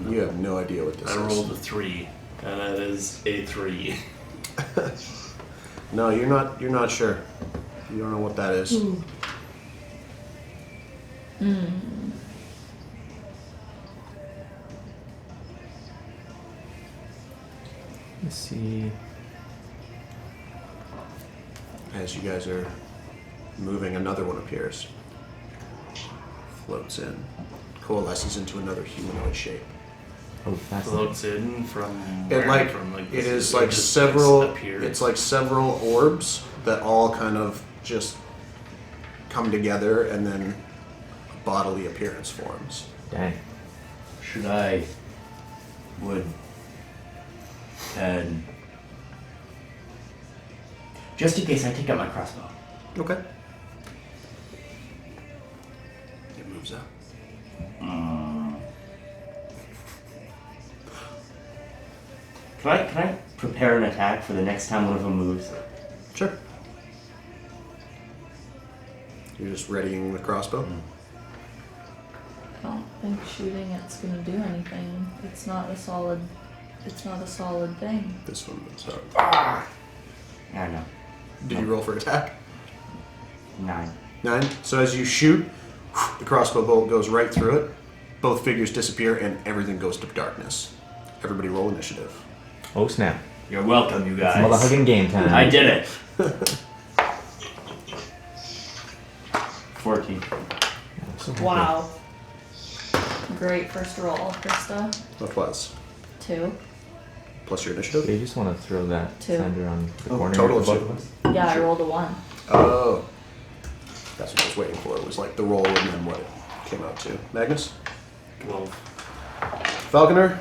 S1: You have no idea what this
S3: I
S1: is.
S3: rolled a 3, and that is a 3.
S1: No, you're not sure. You don't know what that is.
S4: Let's see.
S1: As you guys are moving, another one appears. Floats in. Coalesces into another humanoid shape.
S4: Oh, fascinating.
S3: Floats in from
S1: It
S3: where?
S1: like
S3: From like
S1: it
S3: this
S1: is like
S3: just
S1: several.
S3: appears?
S1: It's like several orbs that all kind of just come together, and then bodily appearance forms.
S4: Dang.
S2: Just in case I take out my crossbow.
S1: Okay. It moves up.
S2: Can I prepare an attack for the next time one of them moves?
S1: Sure. You're just readying the crossbow.
S5: I don't think shooting it's gonna do anything. It's not a solid thing.
S1: This one moves up.
S2: Yeah, I know.
S1: Did you roll for attack?
S2: 9.
S1: 9. So as you shoot, the crossbow bolt goes right through it. Both figures disappear, and everything goes to darkness. Everybody roll initiative.
S4: Oh, snap.
S2: You're welcome, you guys.
S4: It's mother hugging game time.
S2: I did it. 14.
S5: Wow. Great first roll, Krista.
S1: What was?
S5: 2.
S1: Plus your initiative?
S4: So you just want to throw that
S5: 2.
S4: sender on the corner
S1: total
S4: for
S1: of
S4: both of
S1: 2.
S4: us?
S5: Yeah, I rolled a 1.
S1: Oh. That's what I was waiting for. It was like the roll and then what it came out to. Magnus?
S3: 12.
S1: Falconer?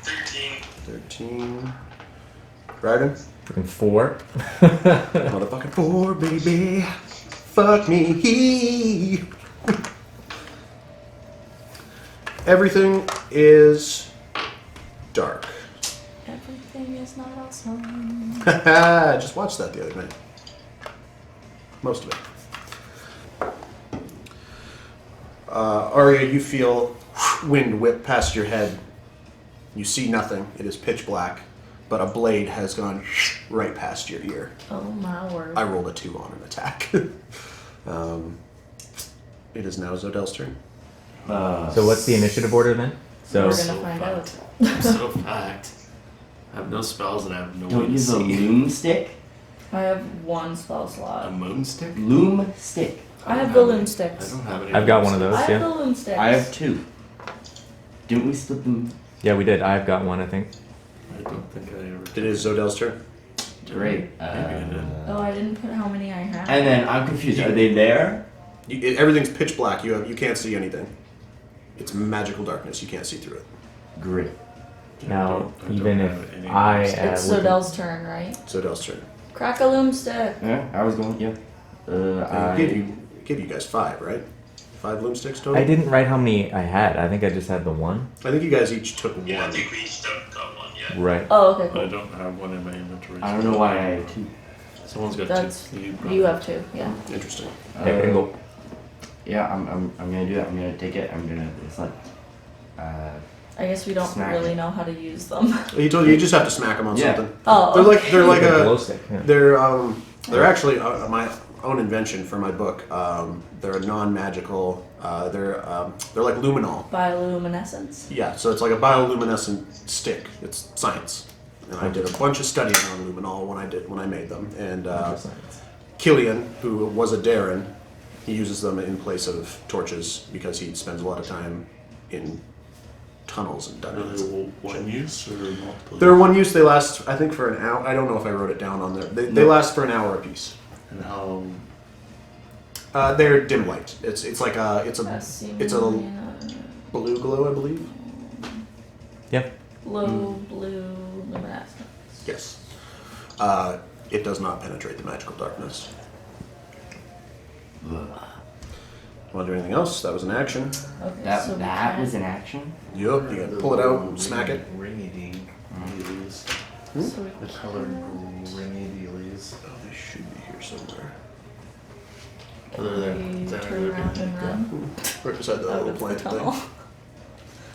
S6: 13.
S1: 13. Ryden?
S4: Freaking 4.
S1: Motherfucking 4, baby. Fuck me. Everything is dark.
S5: Everything is not awesome.
S1: I just watched that the other night. Most of it. Arya, you feel wind whip past your head. You see nothing. It is pitch black, but a blade has gone right past your ear.
S5: Oh my word.
S1: I rolled a 2 on an attack. It is now Zodel's turn.
S4: So what's the initiative order then? So
S5: We're gonna find out.
S3: I'm so fact. I have no spells and I have no way
S2: Don't
S3: to
S2: use a
S3: see.
S2: loom stick.
S5: I have 1 spell
S3: A
S5: slot.
S3: moon stick?
S2: Loom stick.
S5: I have
S3: don't
S5: the
S3: have
S5: loom
S3: any-
S5: sticks.
S3: I don't have any.
S4: I've got one of those.
S5: I have
S4: Yeah.
S5: the loom sticks.
S2: I have 2. Didn't we split them?
S4: Yeah, we did. I've got one, I think.
S3: I don't think I ever.
S1: It is Zodel's turn.
S2: Great.
S3: Maybe I did.
S5: Oh, I didn't put how many I have.
S2: And then I'm confused. Are they there?
S1: Everything's pitch black. You can't see anything. It's magical darkness. You can't see through it.
S2: Great.
S4: Now,
S3: I don't
S4: even
S3: have
S4: if
S3: any
S4: I
S5: It's
S4: would-
S5: Zodel's turn, right?
S1: Zodel's turn.
S5: Crack a loom stick.
S2: Yeah, I was going. Yeah.
S1: I gave you guys 5, right? 5 loom sticks total.
S4: I didn't write how many I had. I think I just had the one.
S1: I think you guys each took 1.
S6: Yeah, I think we each got one, yeah.
S4: Right.
S5: Oh, okay,
S3: I
S5: cool.
S3: don't have one in my inventory.
S2: I don't know why I have 2.
S3: Someone's got
S5: That's
S3: 2.
S5: you have 2, yeah.
S1: Interesting.
S4: Okay, we can go.
S2: Yeah, I'm gonna do that. I'm gonna take it. I'm gonna. It's like.
S5: I guess we don't
S2: Smack
S5: really
S2: it.
S5: know how to use them.
S1: He told you just have to smack them on
S2: Yeah.
S1: something.
S5: Oh,
S1: They're like
S4: A
S1: a
S4: glow stick. Yeah.
S1: they're actually my own invention for my book. They're a non-magical. They're like luminol.
S5: bioluminescence.
S1: Yeah, so it's like a bioluminescent stick. It's science, and I did a bunch of studying on luminol when I made them. And Killian, who was a Darren, he uses them in place of torches because he spends a lot of time in tunnels and
S3: Are
S1: dungeons.
S3: they one use or multiple?
S1: They're one use. They last, I think, for an hour. I don't know if I wrote it down on there. They last for an hour apiece.
S3: And how?
S1: They're dim light. It's like it's a blue glow, I believe.
S4: Yeah.
S5: low blue luminescence.
S1: Yes. It does not penetrate the magical darkness. Want to do anything else? That was an action.
S5: Okay,
S2: That
S5: so we
S2: that
S5: can't-
S2: was an action.
S1: Yup. You can pull it out and smack it.
S3: Ringy dealies.
S5: So we
S3: The color ringy dealies.
S1: Oh, they should be here somewhere.
S3: Other than
S5: we
S3: that,
S5: turn around and run
S1: Right beside the
S5: out
S1: little
S5: of the
S1: plant
S5: tunnel.
S1: thing.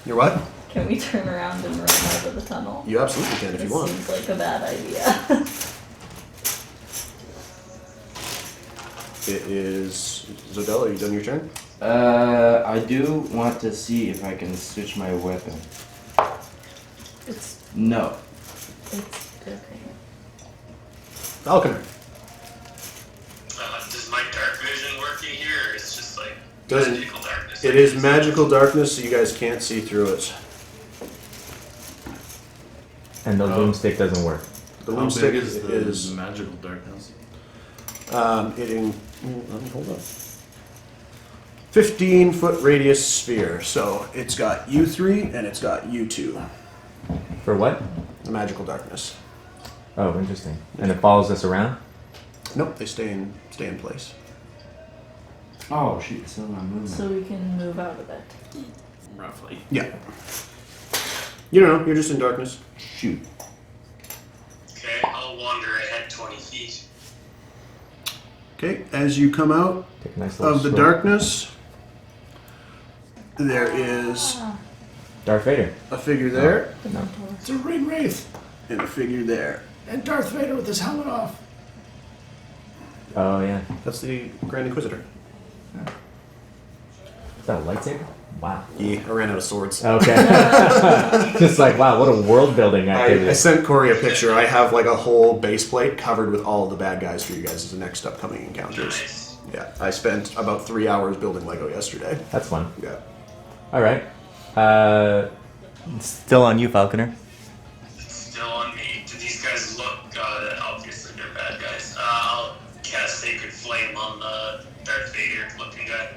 S1: You're what?
S5: Can we turn around and run out of the tunnel?
S1: You absolutely can if
S5: This
S1: you want.
S5: seems like a bad idea.
S1: It is Zodella. Are you done your turn?
S2: I do want to see if I can switch my weapon.
S5: it's
S2: No.
S5: okay.
S1: Falconer.
S6: Does my dark vision work in here, or it's just like
S1: Doesn't-
S6: magical darkness?
S1: It is magical darkness, so you guys can't see through it.
S4: And the loom stick doesn't work.
S1: The
S3: How
S1: loom
S3: big
S1: stick
S3: is the
S1: is
S3: magical darkness?
S1: hold on. 15-foot radius sphere. So it's got you 3 and it's got you 2.
S4: For what?
S1: The magical darkness.
S4: Oh, interesting. And it follows us around?
S1: Nope, they stay in place.
S2: Oh shoot! Still not moving.
S5: So we can move out of it.
S3: Roughly.
S1: Yeah. You don't know. You're just in darkness.
S2: Shoot.
S6: Okay, I'll wander ahead 20 feet.
S1: Okay. As you come out
S4: Take a nice little
S1: of the
S4: stroll.
S1: darkness, there is
S4: Darth Vader.
S1: a figure there
S5: The mentor.
S3: It's a ring wraith,
S1: and a figure there.
S3: and Darth Vader with his helmet off.
S4: Oh, yeah.
S1: That's the Grand Inquisitor.
S4: Is that a lightsaber? Wow.
S1: Yeah, I ran out of swords.
S4: Okay. Just like, wow, what a world building
S1: I
S4: activity.
S1: sent Corey a picture. I have like a whole base plate covered with all the bad guys for you guys as the next upcoming encounters.
S6: Nice.
S1: Yeah, I spent about 3 hours building Lego yesterday.
S4: That's fun.
S1: Yeah.
S4: All right. Still on you, Falconer.
S6: Still on me. Do these guys look, obviously they're bad guys. I'll cast Sacred Flame on the Darth Vader looking guy.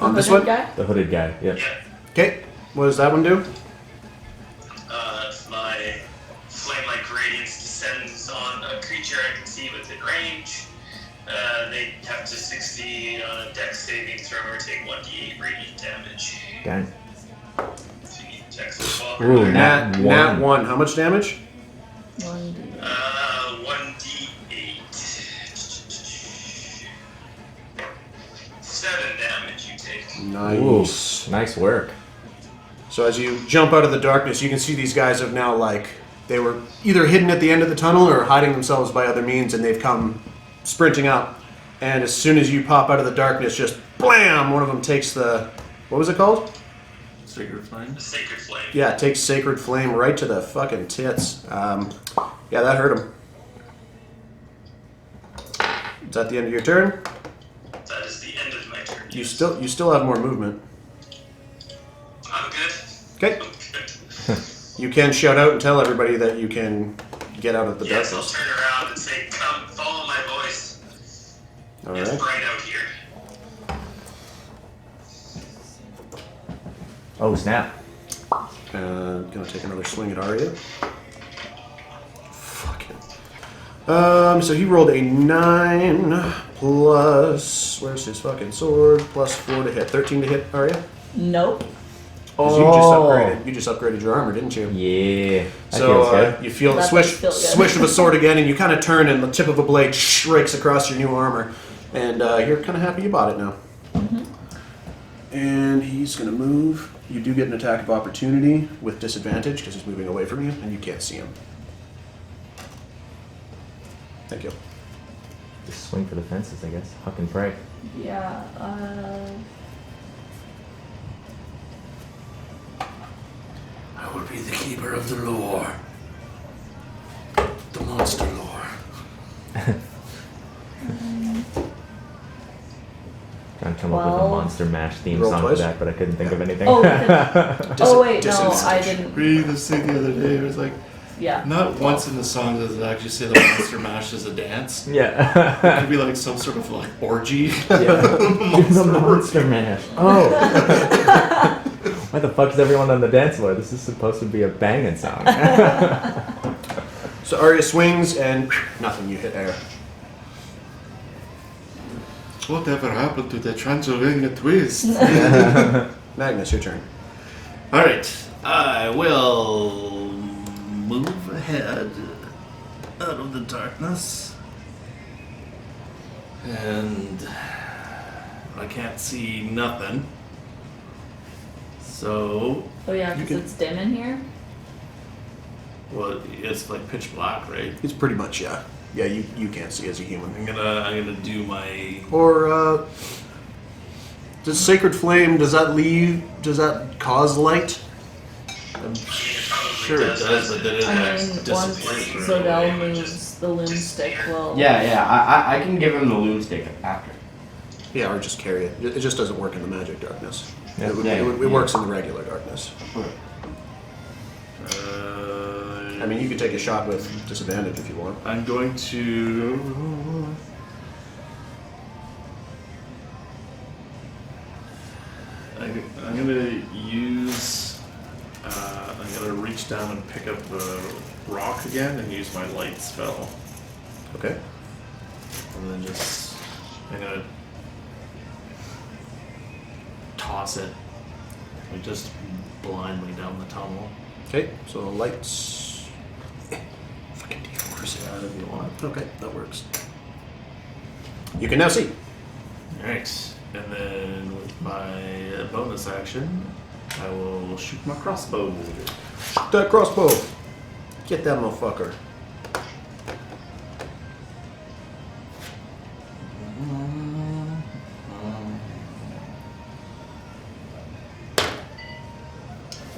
S1: On this
S5: hooded
S1: one?
S5: guy?
S4: The hooded guy. Yep.
S6: Yeah.
S1: Okay, what does that one do?
S6: My Flame like radiance they have to succeed on a dex saving throw or take 1d8 radiant damage.
S4: Okay.
S6: So you need checks as well.
S4: Ooh,
S1: Nat
S4: one.
S1: 1. How much damage?
S5: 1d.
S6: 1d8. 7 damage you take.
S1: Nice.
S4: Ooh, nice work.
S1: So as you jump out of the darkness, you can see these guys have now, like, they were either hidden at the end of the tunnel or hiding themselves by other means, and they've come sprinting up. And as soon as you pop out of the darkness, just blam! One of them takes the... What was it called?
S3: Sacred Flame.
S6: The Sacred Flame.
S1: Yeah, it takes Sacred Flame right to the fucking tits. Yeah, that hurt him. Is that the end of your turn?
S6: That is the end of my turn.
S1: You still have more movement.
S6: I'm good.
S1: Okay.
S6: I'm good.
S1: You can shout out and tell everybody that you can get out of the
S6: Yes, I'll
S1: darkness.
S6: turn around and say, come, follow my voice.
S1: All
S6: It's
S1: right.
S6: bright out here.
S2: Oh, snap.
S1: Gonna take another swing at Arya. Fucking. So he rolled a 9 plus. Where's his fucking sword? Plus 4 to hit. 13 to hit, Arya?
S5: Nope.
S1: 'Cause you just upgraded your armor, didn't you?
S4: Yeah. That
S1: So
S4: feels good.
S1: you feel the
S5: That
S1: swish,
S5: does feel good.
S1: swish of a sword again, and you kind of turn, and the tip of a blade rakes across your new armor, and you're kind of happy you bought it now. And he's gonna move. You do get an attack of opportunity with disadvantage because he's moving away from you, and you can't see him. Thank you.
S4: Just swing for the fences, I guess. Huck and pray.
S5: Yeah,
S3: I will be the keeper of the lore. The monster lore.
S4: Trying to come up with a
S5: Well-
S4: Monster Mash theme
S1: Roll
S4: song
S1: twice?
S4: for that, but I couldn't think of anything.
S5: oh, wait, no, I
S1: disadvantage.
S5: didn't.
S3: Reading this thing the other day, it was like,
S5: Yeah.
S3: not once in the song does it actually say the monster mash is a dance. It
S4: Yeah.
S3: could be like some sort of like orgy.
S4: Yeah. The Monster Mash. Oh. Why the fuck is everyone on the dance floor? This is supposed to be a banging song.
S1: So Arya swings, and nothing. You hit air.
S3: Whatever happened to the Transylvania twist?
S1: Magnus, your turn.
S3: Alright, I will move ahead out of the darkness. And I can't see nothing. So,
S5: Oh yeah,
S1: You
S5: because
S1: can-
S5: it's dim in here.
S3: well, it's like pitch black, right?
S1: It's pretty much, yeah. Yeah, you can't see as a human.
S3: I'm gonna do my.
S1: Or, does Sacred Flame, does that cause light?
S3: I'm sure it does, but then it
S5: I mean,
S3: like
S5: once
S3: disappears.
S5: Zodell moves, the loom stick will.
S2: Yeah, I can give him the loom stick after.
S1: Yeah, or just carry it. It just doesn't work in the magic darkness.
S4: Yeah.
S1: It works in the regular darkness. I mean, you could take a shot with disadvantage if you want.
S3: I'm going to. I'm gonna use. I'm gonna reach down and pick up the rock again and use my light spell,
S1: Okay.
S3: and then just. I'm gonna toss it, like just blindly down the tunnel.
S1: Okay, so lights. Fucking D4s.
S3: Yeah, if you want.
S1: Okay, that works. You can now see.
S3: Alright, and then with my bonus action, I will shoot my crossbow.
S1: Shoot that crossbow. Get that motherfucker.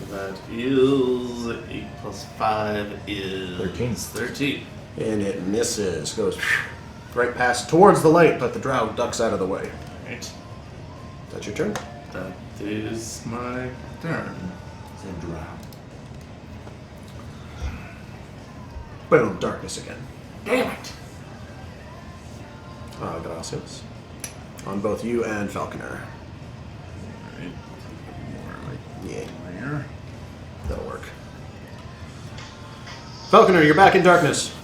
S3: That is 8 plus 5 is
S4: 13.
S3: 13.
S1: And it misses. Goes right past towards the light, but the drow ducks out of the way.
S3: Alright,
S1: That's your turn.
S3: that is my turn.
S2: It's a drow.
S1: Boom, darkness again.
S3: Damn it!
S1: Gracias. On both you and Falconer.
S3: Alright, more like
S1: Yeah,
S3: there.
S1: that'll work. Falconer, you're back in darkness.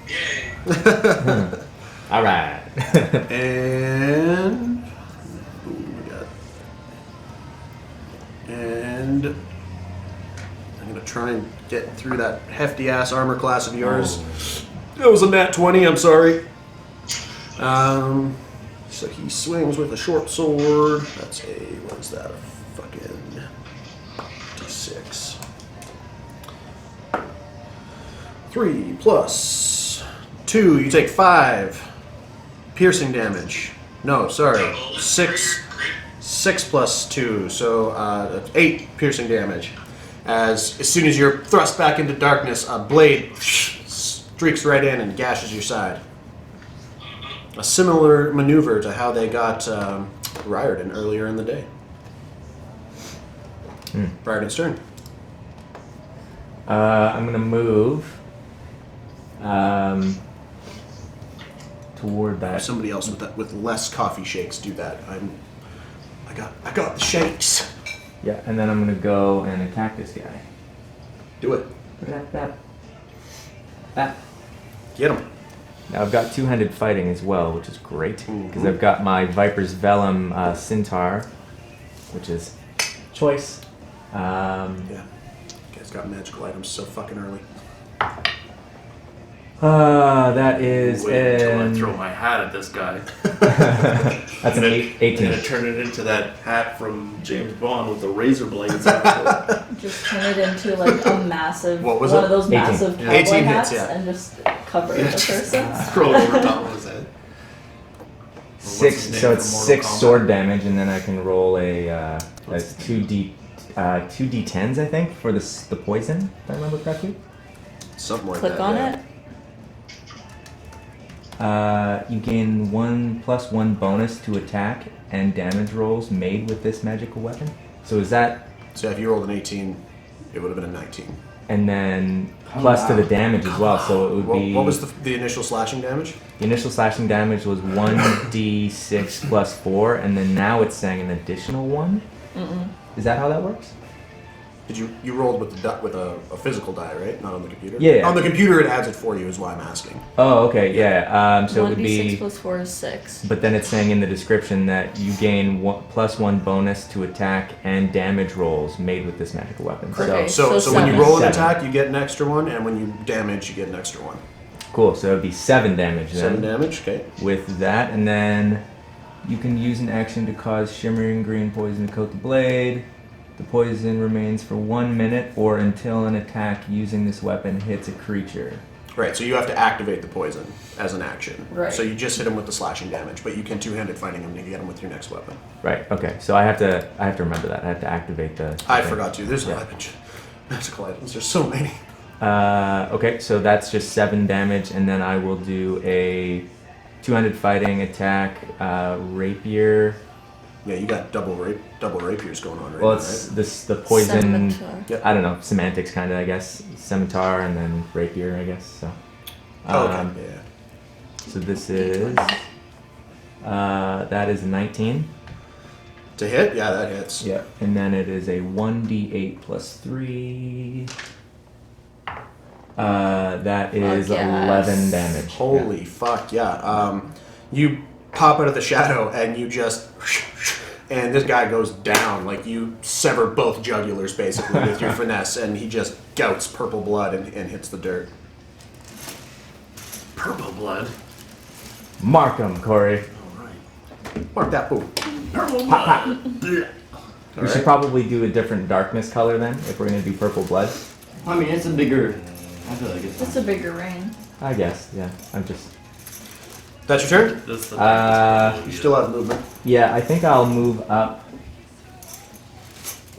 S6: Yay.
S4: All right.
S1: And ooh, we got. And I'm gonna try and get through that hefty ass armor class of yours. That was a nat 20. I'm sorry. So he swings with a short sword. That's a what is that? A fucking d6. 3 plus 2. You take 5 piercing damage. No, sorry, 6. 6 plus 2, so 8 piercing damage. As soon as you're thrust back into darkness, a blade streaks right in and gashes your side. A similar maneuver to how they got Riordan earlier in the day. Riordan's turn.
S4: I'm gonna move toward that.
S1: Somebody else with less coffee shakes do that. I got the shakes.
S4: Yeah, and then I'm gonna go and attack this guy.
S1: Do it. Get him.
S4: Now I've got two-handed fighting as well, which is great because I've got my Viper's Vellum Centaur, which is choice.
S1: Yeah. Guy's got magical items so fucking early.
S4: That is
S3: Wait until I
S4: an...
S3: throw my hat at this guy.
S4: That's an 18.
S3: I'm gonna turn it into that hat from James Bond with the razor blades on it.
S5: Just turn it into like a massive,
S1: What was
S5: one
S1: it?
S5: of those
S4: 18.
S5: massive cowboy
S1: 18
S5: hats,
S1: hits, yeah.
S5: and just cover the person.
S3: Throw it over top of his head. What's his
S4: 6,
S3: name
S4: so
S3: from
S4: it's
S3: Mortal
S4: 6
S3: Kombat?
S4: sword damage, and then I can roll a 2d10s, I think, for the poison, if I remember correctly.
S1: Something like
S5: Click
S1: that.
S5: on
S1: yeah.
S5: it.
S4: You gain 1+1 bonus to attack and damage rolls made with this magical weapon. So is that,
S1: So if you rolled an 18, it would have been a 19.
S4: and then plus to the damage as well. So it would be
S1: What was the initial slashing damage?
S4: the initial slashing damage was 1d6 plus 4, and then now it's saying an additional 1. Is that how that works?
S1: Did you rolled with a physical die, right? Not on the computer.
S4: Yeah.
S1: On the computer, it adds it for you. Is why I'm asking.
S4: Oh, okay, yeah. So it would
S5: 1d6
S4: be.
S5: plus 4 is 6.
S4: But then it's saying in the description that you gain +1 bonus to attack and damage rolls made with this magical weapon.
S5: Okay.
S1: So
S5: So
S1: when you
S5: 7.
S1: roll an
S4: 7.
S1: attack, you get an extra 1, and when you damage, you get an extra 1.
S4: Cool. So it would be 7 damage then.
S1: 7 damage. Okay.
S4: With that, and then you can use an action to cause shimmering green poison to coat the blade. The poison remains for 1 minute or until an attack using this weapon hits a creature.
S1: Right. So you have to activate the poison as an action.
S5: Right.
S1: So you just hit him with the slashing damage, but you can two-handed fighting him to get him with your next weapon.
S4: Right. Okay. So I have to remember that. I have to activate the.
S1: I
S4: thing.
S1: forgot to. There's a
S4: Yeah.
S1: lot of magical items. There's so many.
S4: Okay. So that's just 7 damage, and then I will do a two-handed fighting attack, rapier.
S1: Yeah, you got double rapiers going on right
S4: Well,
S1: now,
S4: it's
S1: right?
S4: the poison.
S5: Scimitar.
S1: Yep.
S4: I don't know, semantics kind of, I guess. Scimitar and then rapier, I guess. So.
S1: Oh, okay. Yeah.
S4: So this is. That is a 19.
S1: To hit? Yeah, that hits.
S4: Yeah. And then it is a 1d8 plus 3. That is
S5: Fuck yes.
S4: 11 damage.
S1: Holy fuck, yeah. You pop out of the shadow and you just... And this guy goes down. Like, you sever both jugulars, basically, with your finesse, and he just gouts purple blood and hits the dirt.
S3: Purple blood.
S4: Mark him, Corey.
S3: Alright.
S1: Mark that boom.
S3: Purple
S4: Pop, pop.
S3: blood.
S4: We
S1: Alright.
S4: should probably do a different darkness color then, if we're going to do purple blood.
S2: I mean, it's a bigger. I feel like it's.
S5: It's a bigger ring.
S4: I guess, yeah. I'm just...
S1: That's your turn?
S3: That's the
S1: You still have movement.
S4: Yeah, I think I'll move up.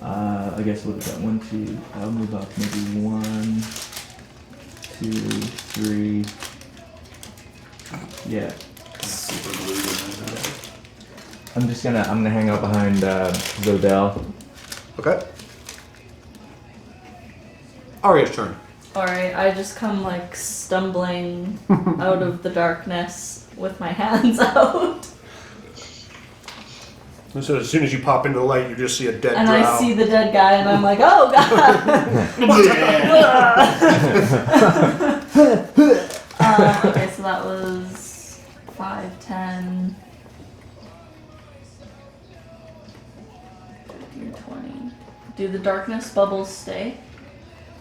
S4: I guess what is that? 1, 2. I'll move up maybe 1, 2, 3. Yeah.
S3: super glued in there.
S4: I'm gonna hang out behind Zodell.
S1: Okay. Arya's turn.
S5: Alright, I just come like stumbling out of the darkness with my hands out.
S1: And so as soon as you pop into the light, you just see a dead
S5: And
S1: drow.
S5: I see the dead guy and I'm like, oh god! Okay, so that was 5, 10, 15, 20. Do the darkness bubbles stay?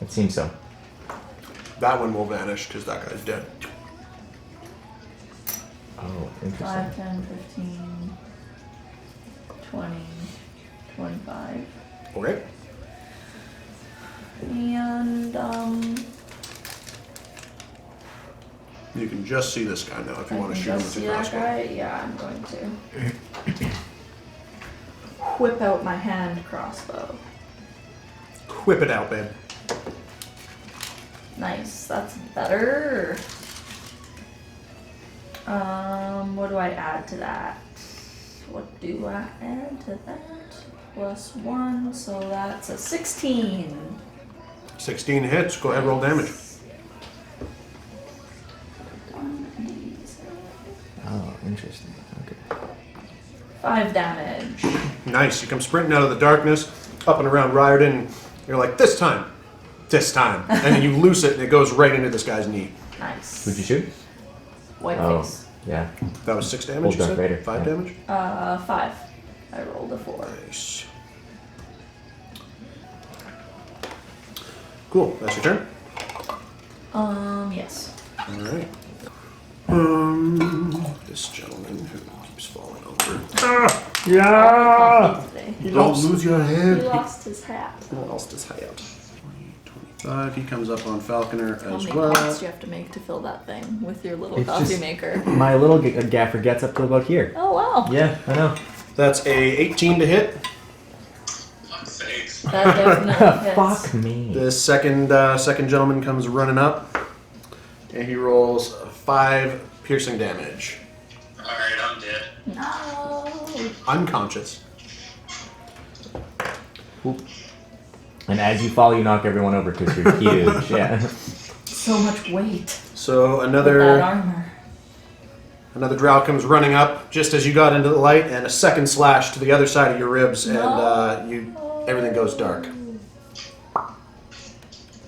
S4: It seems so.
S1: That one will vanish because that guy's dead.
S4: Oh, interesting.
S5: 5, 10, 15, 20, 25.
S1: Okay.
S5: And,
S1: You can just see this guy now if you
S5: I
S1: want to
S5: can
S1: shoot him
S5: just
S1: with
S5: see
S1: your
S5: that
S1: crossbow.
S5: guy? Yeah, I'm going to. Whip out my hand crossbow.
S1: Whip it out, babe.
S5: Nice, that's better. What do I add to that? What do I add to that? Plus 1, so that's a 16.
S1: 16 hits. Go ahead, roll damage.
S5: 1d7.
S4: Oh, interesting. Okay.
S5: 5 damage.
S1: Nice. You come sprinting out of the darkness, up and around Riordan. You're like, this time. And then you loose it, and it goes right into this guy's knee.
S5: Nice.
S4: Who'd you shoot?
S5: White
S4: Oh,
S5: face.
S4: yeah.
S1: That was 6 damage,
S4: Old
S1: you
S4: Darth
S1: said?
S4: Vader,
S1: 5
S4: yeah.
S1: damage?
S5: 5. I rolled a 4.
S1: Nice. Cool. That's your turn?
S5: Yes.
S1: Alright. This gentleman who keeps falling over.
S4: Yeah!
S5: Today.
S1: You don't lose your
S5: He
S1: head.
S5: lost his hat.
S1: He lost his hat. 25. He comes up on Falconer
S5: How
S1: as
S5: many
S1: well.
S5: pots do you have to make to fill that thing with your little
S4: It's
S5: coffee
S4: just-
S5: maker?
S4: My little gaffer gets up to about here.
S5: Oh wow.
S4: Yeah, I know.
S1: That's a 18 to hit.
S6: Fuck's sakes.
S5: That definitely hits.
S4: Fuck me.
S1: The second gentleman comes running up, and he rolls 5 piercing damage.
S6: Alright, I'm dead.
S5: No.
S1: Unconscious.
S4: Oop. And as you fall, you knock everyone over because you're huge. Yeah.
S5: So much weight.
S1: So
S5: That
S1: another
S5: armor.
S1: drow comes running up just as you got into the light, and a second slash to the other side of your ribs, and everything goes dark.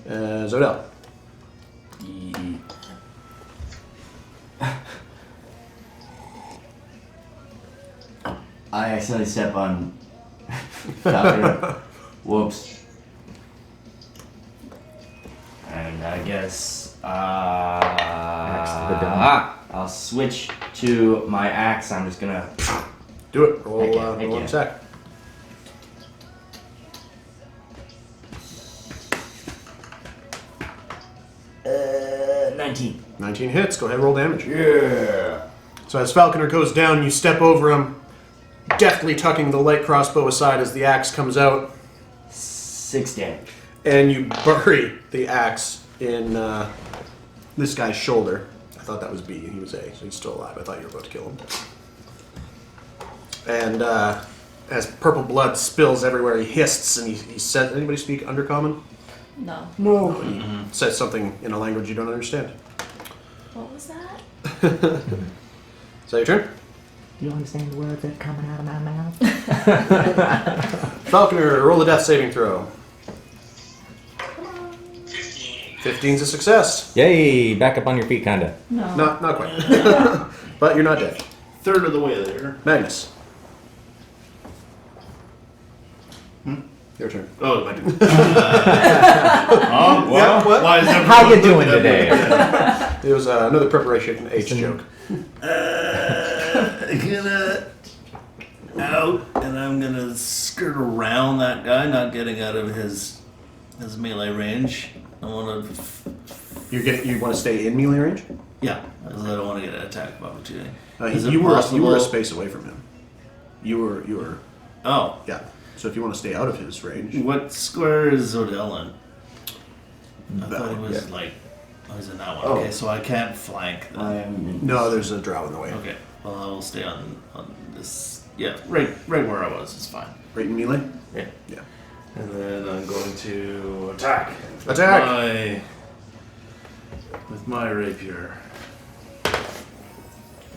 S1: Zodell.
S2: I accidentally step on Falconer. Whoops. And I guess
S4: Axe to the dome.
S2: I'll switch to my axe. I'm just gonna
S1: Do it. Roll,
S2: Heck yeah,
S1: roll
S2: heck
S1: an
S2: yeah.
S1: attack.
S2: uh 19.
S1: 19 hits. Go ahead, roll damage.
S2: Yeah.
S1: So as Falconer goes down, you step over him, deftly tucking the light crossbow aside as the axe comes out,
S2: 6 damage.
S1: and you bury the axe in this guy's shoulder. I thought that was B, and he was A, so he's still alive. I thought you were about to kill him. And as purple blood spills everywhere, he hists, and he says, anybody speak Undercommon?
S5: No.
S1: No. He says something in a language you don't understand.
S5: What was that?
S1: Is that your turn?
S4: Do you understand the words that are coming out of my mouth?
S1: Falconer, roll a death saving throw.
S6: 15.
S1: 15's a success.
S4: Yay! Back up on your feet, kinda.
S5: No.
S1: Not quite. But you're not dead.
S3: Third of the way there.
S1: Magnus. Your turn.
S3: Oh, my turn.
S1: Yeah, what?
S3: Why is everyone
S4: How you
S3: looking
S4: doing
S3: at me?
S4: today?
S1: It was another preparation H joke.
S3: Gonna out, and I'm gonna skirt around that guy, not getting out of his melee range. I want to,
S1: You want to stay in melee range?
S3: yeah, because I don't want to get an attack of opportunity.
S1: You were a space away from him. You were
S3: Oh,
S1: yeah. So if you want to stay out of his range,
S3: what square is Zodell in? I
S1: That
S3: thought he
S1: one,
S3: was
S1: yeah.
S3: like, oh, he's in that one.
S2: Oh.
S3: Okay, so I can't flank. Then.
S2: I am.
S1: No, there's a drow in the way.
S3: Okay, well I will stay on this. Yeah, right where I was. It's fine.
S1: Right in melee.
S3: Yeah.
S1: Yeah.
S3: And then I'm going to attack.
S1: Attack.
S3: With my rapier.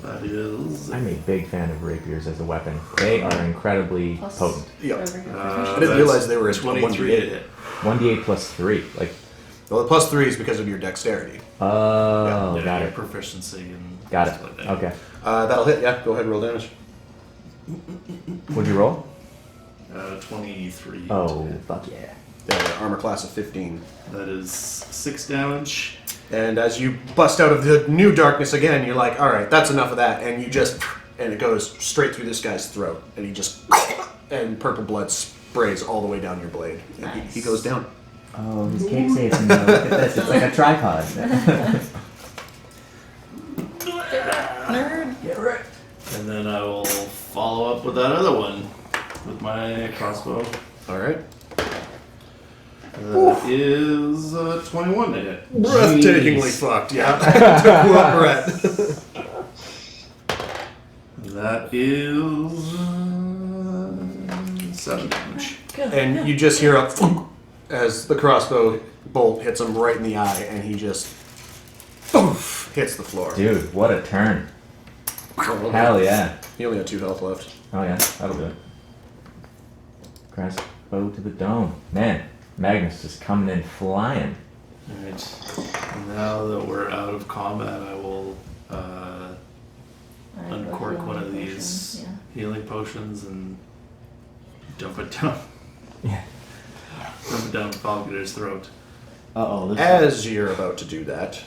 S3: That is.
S4: I'm a big fan of rapiers as a weapon. They are incredibly
S5: Plus
S4: potent.
S1: Yeah.
S5: whatever your
S1: I
S5: proficiency
S1: didn't realize they were a
S3: 23 to
S1: 1d8.
S3: hit.
S4: 1d8 plus 3. Like,
S1: Well, the plus 3 is because of your dexterity.
S4: oh,
S3: Yeah,
S4: got
S3: your
S4: it.
S3: proficiency and
S4: Got
S3: stuff
S4: it.
S3: like that.
S4: Okay.
S1: That'll hit, yeah. Go ahead and roll damage.
S4: What'd you roll?
S3: 23.
S4: Oh, fuck yeah.
S1: Armor class of 15.
S3: That is 6 damage.
S1: And as you bust out of the new darkness again, you're like, alright, that's enough of that. And you just, and it goes straight through this guy's throat. And he just, and purple blood sprays all the way down your blade. And he goes down.
S2: Oh, his cake saves him though. Look at this. It's like a tripod.
S5: Nerd.
S2: Get right.
S3: And then I will follow up with that other one with my crossbow.
S1: Alright.
S3: That is 21 to hit.
S1: Breathtakingly
S3: Jeez.
S1: fucked, yeah. Took one breath.
S3: That is 7 damage.
S1: And you just hear a thunk as the crossbow bolt hits him right in the eye, and he just poof, hits the floor.
S4: Dude, what a turn. Hell yeah.
S1: He only had 2 health left.
S4: Oh yeah, that'll do it. Crossbow to the dome. Man, Magnus just coming in flying.
S3: Alright. Now that we're out of combat, I will uncork one of these healing potions and dump it down.
S4: Yeah.
S3: Dump it down Falconer's throat.
S2: Uh-oh.
S1: As you're about to do that,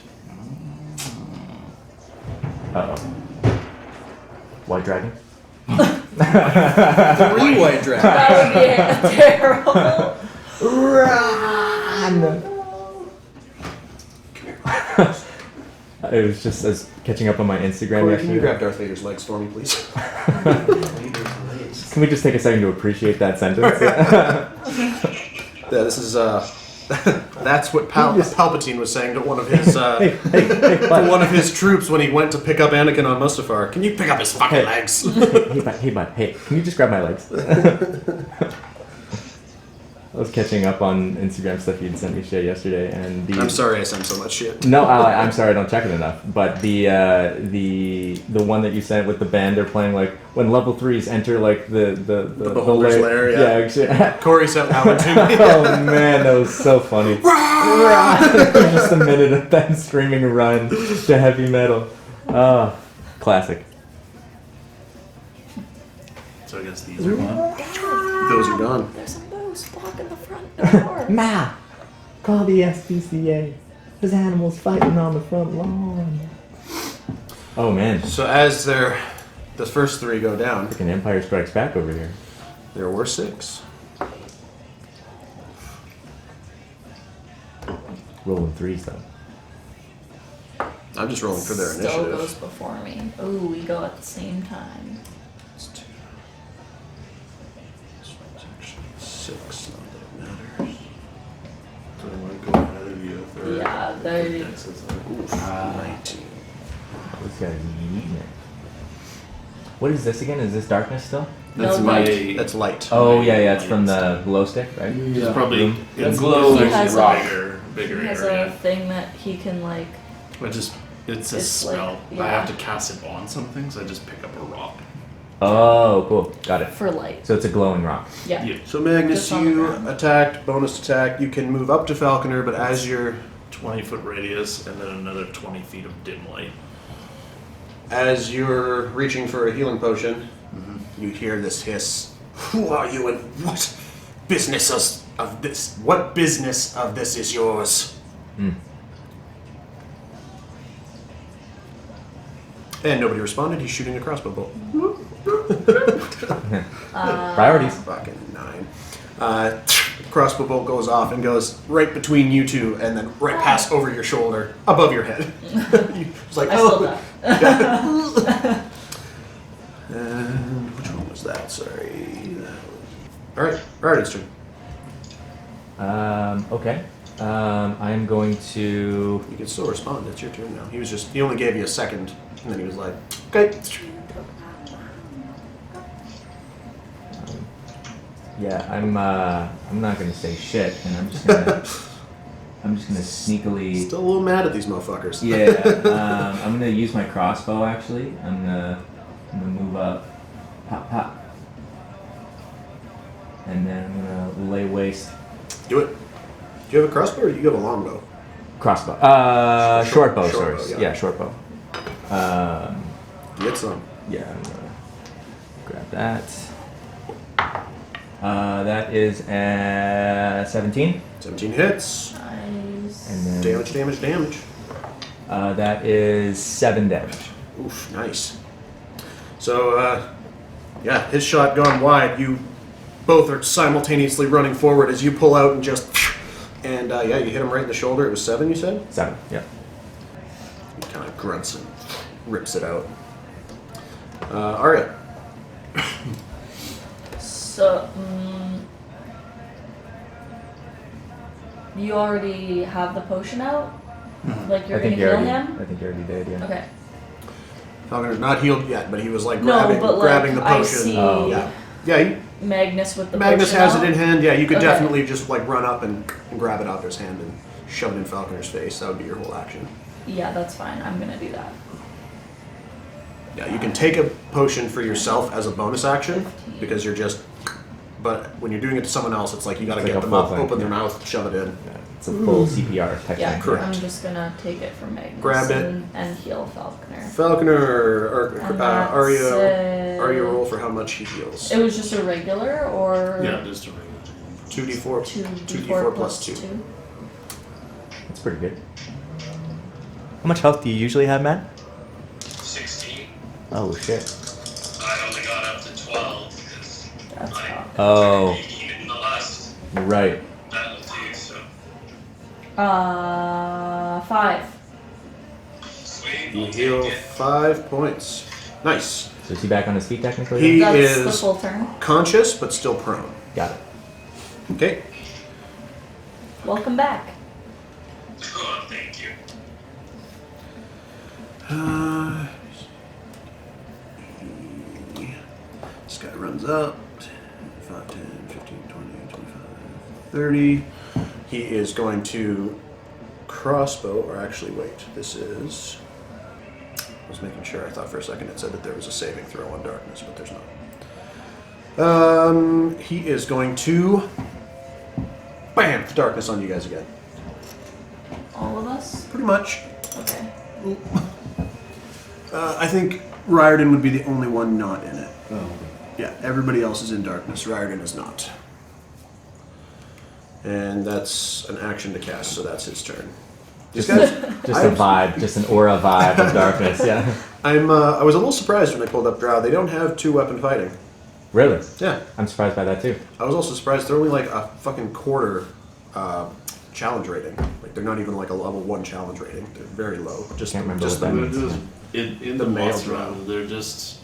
S4: Uh-oh. White dragon?
S1: 3 white dragons.
S5: That would be terrible.
S4: Run! It was just as catching up on my Instagram
S1: Corey, can you
S4: yesterday.
S1: grab Darth Vader's legs for me, please?
S4: Can we just take a second to appreciate that sentence?
S1: Yeah, this is that's what Palpatine was saying to one of his
S4: hey,
S1: one of his troops when he went to pick up Anakin on Mustafar. Can you pick up his fucking legs?
S4: hey, bud, hey, can you just grab my legs? I was catching up on Instagram stuff you'd sent me shit yesterday, and
S1: I'm sorry I sent so much shit.
S4: No, I'm sorry I don't check it enough. But the one that you sent with the band, they're playing like when level 3s enter like the
S1: Beholder's Lair, yeah.
S4: actually.
S1: Corey sent that one to me.
S4: Oh man, that was so funny. Just a minute of them screaming "run" to heavy metal. Oh, classic.
S3: So I guess these are gone.
S1: Those are gone.
S5: There's a moose blocking the front door.
S4: Ma, call the SPCA. There's animals fighting on the front lawn. Oh man,
S1: So as the first 3 go down,
S4: freaking Empire Strikes Back over here.
S1: there were 6.
S4: Rolling 3s though.
S1: I'm just rolling for their
S5: Still
S1: initiative.
S5: goes before me. Ooh, we go at the same time.
S1: It's 2. 6, not that it matters.
S3: So I want to go ahead of you. If
S5: Yeah, they.
S1: Oof, 19.
S4: This guy's eating it. What is this again? Is this darkness still?
S3: That's
S5: No,
S3: my.
S1: That's light.
S4: Oh yeah, it's from the glow stick, right?
S3: It's probably
S2: That's
S3: it glows
S5: He has a-
S3: bigger
S5: He has
S3: area.
S5: a thing that he can like.
S3: But just it's a
S5: It's
S3: spell.
S5: like-
S3: I have
S5: yeah.
S3: to cast it on something, so I just pick up a rock.
S4: Oh, cool. Got it.
S5: For light.
S4: So it's a glowing rock.
S5: Yeah.
S3: Yeah.
S1: So Magnus,
S5: Just on the
S1: you
S5: ground.
S1: attacked, bonus attack. You can move up to Falconer, but as you're
S3: 20-foot radius, and then another 20 feet of dim light.
S1: reaching for a healing potion, you hear this hiss. Who are you and what business of this? What business of this is yours? And nobody responded. He's shooting a crossbow bolt.
S4: Priorities.
S1: Fucking 9. Crossbow bolt goes off and goes right between you two, and then right past over your shoulder, above your head. It's like,
S5: I still die.
S1: And which one was that? Sorry. All right, Rarity's turn.
S4: Okay. I'm going to.
S1: You can still respond. It's your turn now. He only gave you a second, and then he was like, okay.
S4: Yeah, I'm not gonna say shit, and I'm just gonna sneakily.
S1: Still a little mad at these motherfuckers.
S4: Yeah, I'm gonna use my crossbow actually. I'm gonna move up, pop, pop, and then I'm gonna lay waste.
S1: Do it. Do you have a crossbow or do you have a longbow?
S4: Crossbow. Short bow,
S1: Short
S4: sorry.
S1: bow,
S4: Yeah, short bow.
S1: Get some.
S4: Yeah, I'm gonna grab that. That is 17.
S1: 17 hits.
S5: Nice.
S4: And then
S1: Damage.
S4: that is 7 damage.
S1: Oof, nice. So, yeah, his shot gone wide. You both are simultaneously running forward as you pull out and just... And, yeah, you hit him right in the shoulder. It was 7, you said?
S4: 7, yeah.
S1: He kind of grunts and rips it out. Arya.
S5: So, you already have the potion out? Like you're
S4: I
S5: gonna
S4: think you
S5: heal
S4: already.
S5: him?
S4: I think you already did. Yeah.
S5: Okay.
S1: Falconer's not healed yet, but he was like
S5: No, but like
S1: grabbing the
S5: I
S1: potion.
S5: see
S4: Oh.
S1: Yeah,
S5: Magnus with the
S1: Magnus
S5: potion
S1: has
S5: out.
S1: it in hand. Yeah, you could
S5: Okay.
S1: definitely just like run up and grab it out of his hand and shove it in Falconer's face. That would be your whole action.
S5: Yeah, that's fine. I'm gonna do that.
S1: Yeah, you can take a potion for yourself as a bonus action
S5: 15.
S1: because you're just. But when you're doing it to someone else, it's like you got to
S4: It's
S1: get
S4: like a
S1: them
S4: full
S1: up,
S4: thing,
S1: open their
S4: yeah.
S1: mouth, shove it in.
S4: Yeah, it's a full CPR type
S5: Yeah,
S4: thing.
S1: Correct.
S5: I'm just gonna take it from Magnus
S1: Grab it.
S5: and heal Falconer.
S1: Falconer or
S5: And that's
S1: Arya roll for how much he heals.
S5: It was just a regular or
S3: Yeah, just a regular.
S1: 2d4.
S5: 2d4
S1: plus 2.
S4: That's pretty good.
S8: How much health do you usually have, Matt?
S6: 16.
S8: Oh shit.
S6: I only got up to 12 because
S5: That's
S6: I
S5: fine.
S8: Oh.
S6: eaten in the last
S4: Right.
S6: battle too, so
S5: 5.
S6: sweet.
S1: You
S6: I'll
S1: heal
S6: take it.
S1: 5 points. Nice.
S4: So is he back on his feet technically?
S1: He
S5: That's the
S1: is
S5: full turn.
S1: conscious but still prone.
S4: Got it.
S1: Okay.
S5: Welcome back.
S6: Oh, thank you.
S1: This guy runs up. 5, 10, 15, 20, 25, 30. He is going to crossbow, or actually, wait, this is... I was making sure. I thought for a second it said that there was a saving throw on darkness, but there's not. He is going to... Bam! Darkness on you guys again.
S5: All of us?
S1: Pretty much.
S5: Okay.
S1: I think Riordan would be the only one not in it.
S3: Oh.
S1: Yeah, everybody else is in darkness. Riordan is not. And that's an action to cast, so that's his turn. These guys,
S4: Just a vibe, just an aura vibe of darkness. Yeah.
S1: I was a little surprised when I pulled up Drow. They don't have 2-weapon fighting.
S4: Really?
S1: Yeah.
S4: I'm surprised by that too.
S1: I was also surprised they're only like a fucking quarter challenge rating. Like they're not even like a level 1 challenge rating. They're very low. Just
S4: Can't remember
S1: just
S4: what that
S1: the,
S4: means.
S3: In
S1: The
S3: the
S1: male
S3: monster
S1: drow.
S3: round, they're just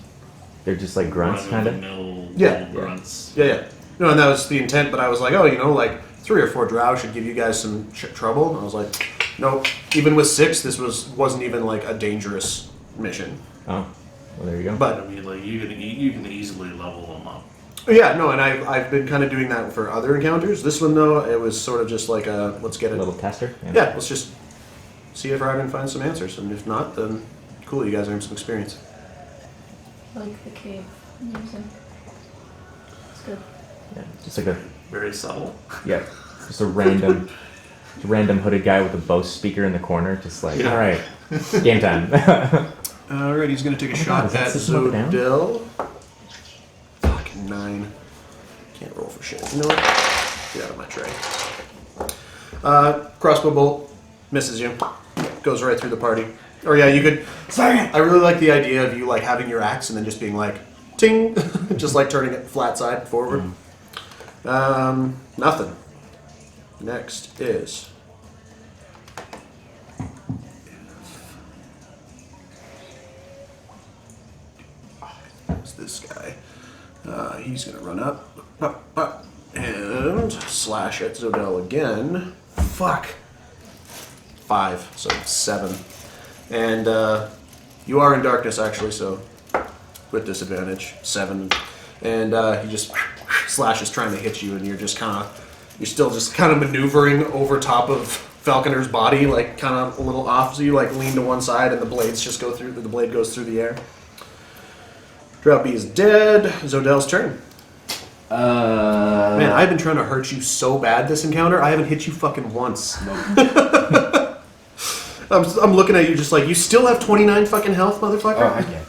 S4: They're just like grunts, kind of.
S3: run-of-the-mill
S1: Yeah.
S3: little grunts.
S1: Yeah. No, and that was the intent. But I was like, oh, like 3 or 4 Drow should give you guys some trouble. And I was like, nope. Even with 6, this wasn't even like a dangerous mission.
S4: Oh, well there you go.
S1: But
S3: I mean, like you can easily level them up.
S1: yeah, no, and I've been kind of doing that for other encounters. This one though, it was sort of just like a let's get
S4: A
S1: it.
S4: little tester.
S1: Yeah, let's just see if Ryden finds some answers, and if not, then cool, you guys earned some experience.
S5: Like the cave music. It's good.
S4: Yeah, just like a
S3: Very subtle.
S4: just a random hooded guy with a Bose speaker in the corner, just like
S3: Yeah.
S4: all right, game time.
S1: Alright, he's gonna take a
S4: Oh my
S1: shot
S4: God, is that
S1: at
S4: system up and down?
S1: Zodell. Fucking 9. Can't roll for shit. You know what? Get out of my tray. Crossbow bolt misses you. Goes right through the party. Or yeah, you could. I really like the idea of you like having your axe and then just being like, ting, just like turning it flat side forward. Nothing. Next is. It's this guy. He's gonna run up, and slash at Zodell again. Fuck. 5, so 7. And you are in darkness actually, so with disadvantage, 7. And he just slashes trying to hit you, and you're still just kind of maneuvering over top of Falconer's body, like kind of a little off, so you like lean to one side, and the blade goes through the air. Drow B is dead. Zodell's turn. Man, I've been trying to hurt you so bad this encounter. I haven't hit you fucking once. I'm looking at you just like, you still have 29 fucking health, motherfucker?
S2: Oh, I get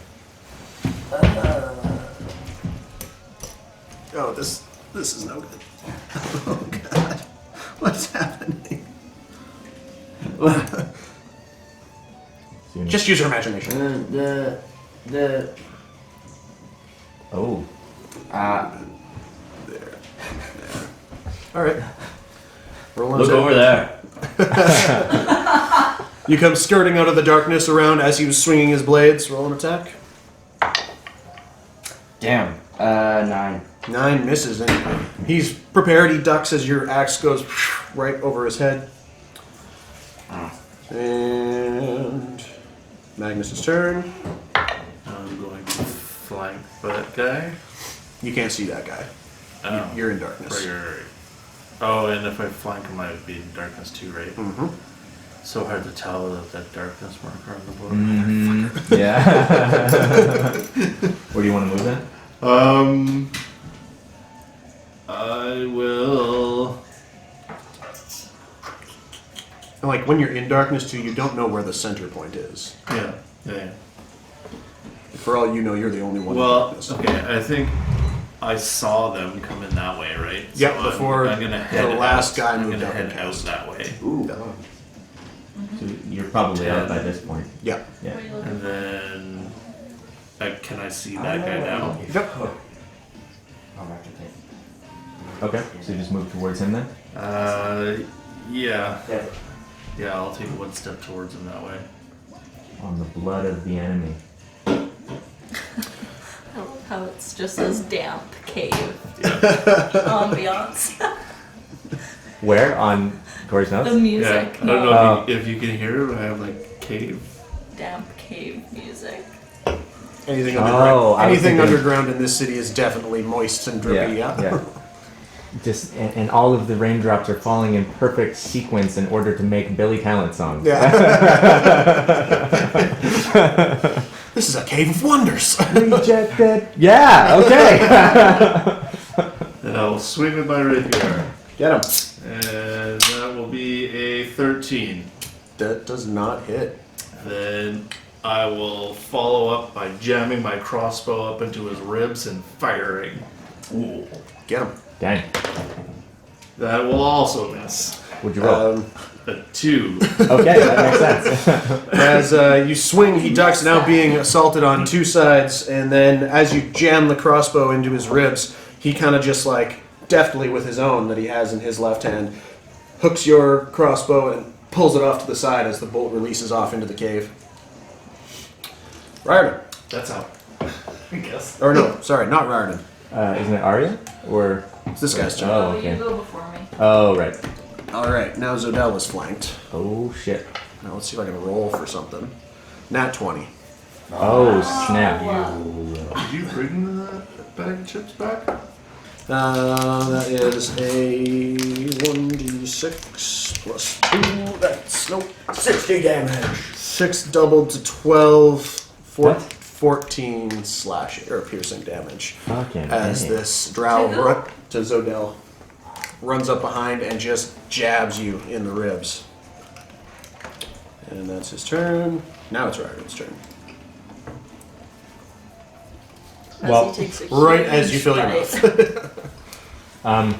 S1: This is no good. Oh god. What's happening? Just use your imagination.
S4: Oh.
S1: There. Alright. Roll on
S2: Look
S1: Zed.
S2: over there.
S1: You come skirting out of the darkness around as he was swinging his blades. Roll an attack.
S2: Damn. 9.
S1: 9 misses, and he's prepared. He ducks as your axe goes right over his head. And Magnus's turn.
S3: I'm going to flank that guy.
S1: You can't see that guy.
S3: Oh.
S1: You're in darkness.
S3: Right. Oh, and if I flank him, I would be in darkness too, right?
S1: Mm-hmm.
S3: So hard to tell without that darkness marker on the board.
S4: Mm-hmm. Yeah. Where do you want to move then?
S3: I will.
S1: And like when you're in darkness too, you don't know where the center point is.
S3: Yeah.
S1: For all you know, you're the only one in
S3: Well,
S1: darkness.
S3: okay, I think I saw them come in that way, right?
S1: Yep,
S3: So
S1: before
S3: I'm gonna head
S1: the last
S3: out.
S1: guy
S3: I'm
S1: moved
S3: gonna
S1: up and
S3: head out
S1: cast.
S3: that way.
S4: Ooh. So you're probably out by this point.
S1: Yeah.
S4: Yeah.
S5: What are you looking
S3: And then, can I see that guy now?
S1: Yep.
S4: Okay. So you just move towards him then.
S3: Yeah. Yeah, I'll take one step towards him that way.
S4: On the blood of the enemy.
S5: I love how it's just this damp cave ambiance.
S4: Where on Corey's notes?
S5: The music.
S3: Yeah, I don't know if you can hear it, I have like cave.
S5: Damp cave music.
S1: Anything
S4: Oh,
S1: underground?
S4: I was
S1: Anything
S4: thinking-
S1: underground in this city is definitely moist and drippy. Yeah.
S4: Just and all of the raindrops are falling in perfect sequence in order to make Billy Talent songs.
S1: Yeah. This is a cave of wonders.
S4: Rejected. Yeah. Okay.
S3: Then I'll swing with my rapier.
S1: Get him.
S3: And that will be a 13.
S1: That does not hit.
S3: Then I will follow up by jamming my crossbow up into his ribs and firing.
S1: Ooh. Get him.
S4: Dang.
S3: That will also miss.
S4: Would you roll?
S3: A 2.
S4: Okay, that makes sense.
S1: As you swing, he ducks, now being assaulted on two sides, and then as you jam the crossbow into his ribs, he kind of just like deftly with his own that he has in his left hand, hooks your crossbow and pulls it off to the side as the bolt releases off into the cave. Riordan.
S3: That's how. I guess.
S1: Or no, sorry, not Riordan.
S4: Isn't it Arya? Or
S1: It's this guy's turn.
S4: Oh,
S5: You
S4: okay.
S5: go before me.
S4: Oh, right.
S1: Alright, now Zodell is flanked.
S4: Oh shit.
S1: Now let's see if I can roll for something. Nat 20.
S4: Oh snap.
S3: Did you bring that bag of chips back?
S1: That is a 1d6 plus 2. That's, nope.
S2: 60 damage.
S1: 6 doubled to 12.
S4: What?
S1: 14 slash or piercing damage.
S4: Fucking
S1: As
S4: dang.
S1: this drow
S5: To who?
S1: to Zodell runs up behind and just jabs you in the ribs. And that's his turn. Now it's Riordan's turn.
S5: As
S4: Well,
S5: he takes a
S1: Right as
S5: huge
S1: you fill your
S5: bite.
S1: mouth.